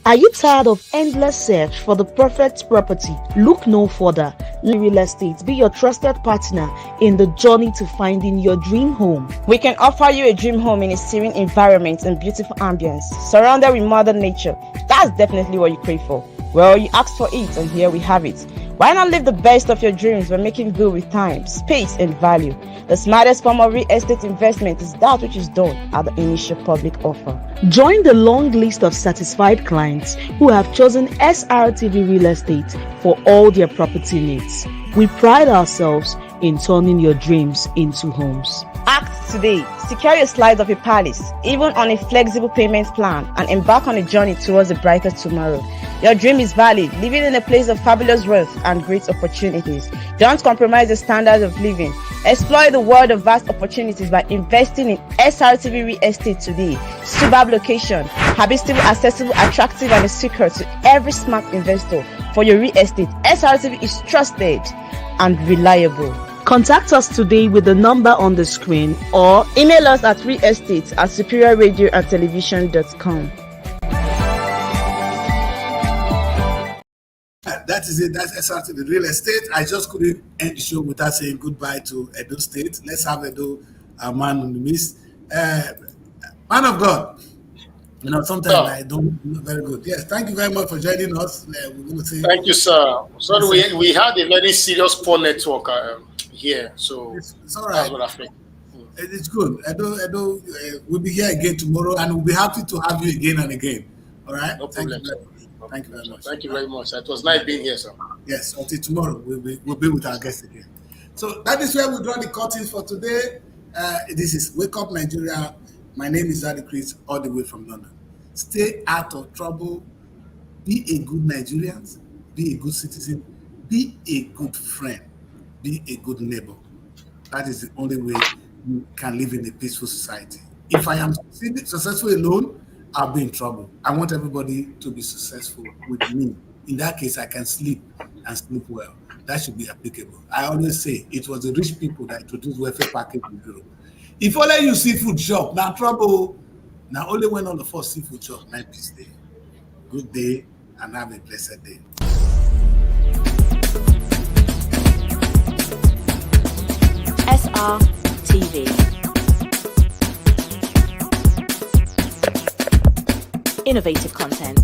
Are you tired of endless search for the perfect property? Look no further. Let Real Estate be your trusted partner in the journey to finding your dream home. We can offer you a dream home in a serene environment and beautiful ambience, surrounded with modern nature. That's definitely what you crave for. Well, you asked for it, and here we have it. Why not live the best of your dreams by making good with time, space, and value? The smartest form of real estate investment is that which is done at the initial public offer. Join the long list of satisfied clients who have chosen SRTV Real Estate for all their property needs. We pride ourselves in turning your dreams into homes. Act today. Secure your slice of a palace, even on a flexible payment plan, and embark on a journey towards a brighter tomorrow. Your dream is valid, living in a place of fabulous wealth and great opportunities. Don't compromise the standards of living. Explore the world of vast opportunities by investing in SRTV Real Estate today. Superb location, habitable, accessible, attractive, and a secret to every smart investor. For your real estate, SRTV is trusted and reliable. Contact us today with the number on the screen or Email us at realestate@superiorradioandtelevision.com. That is it. That's SRT, the real estate. I just couldn't end the show without saying goodbye to Edo State. Let's have Edo, a man on the mist. Man of God. You know, sometimes I don't look very good. Yes, thank you very much for joining us. We're going to say Thank you, sir. Sorry, we had a very serious poor network here, so it's all right. that's what I think. It's good. Edo, we'll be here again tomorrow, and we'll be happy to have you again and again. All right? No Thank problem. you very much. Thank you very much. Thank you very much. It was nice being here, sir. Yes, until tomorrow, we'll be with our guests again. So that is where we draw the curtains for today. This is Wake Up Nigeria. My name is Daddy Chris, all the way from London. Stay out of trouble. Be a good Nigerian. Be a good citizen. Be a good friend. Be a good neighbor. That is the only way you can live in a peaceful society. If I am successful alone, I'll be in trouble. I want everybody to be successful with me. In that case, I can sleep and sleep well. That should be applicable. I always say it was the rich people that introduced welfare package in Europe. If only you seafood shop, now trouble. Now only when all of us seafood shop, night peace day. Good day and have a blessed day. SRTV. Innovative content.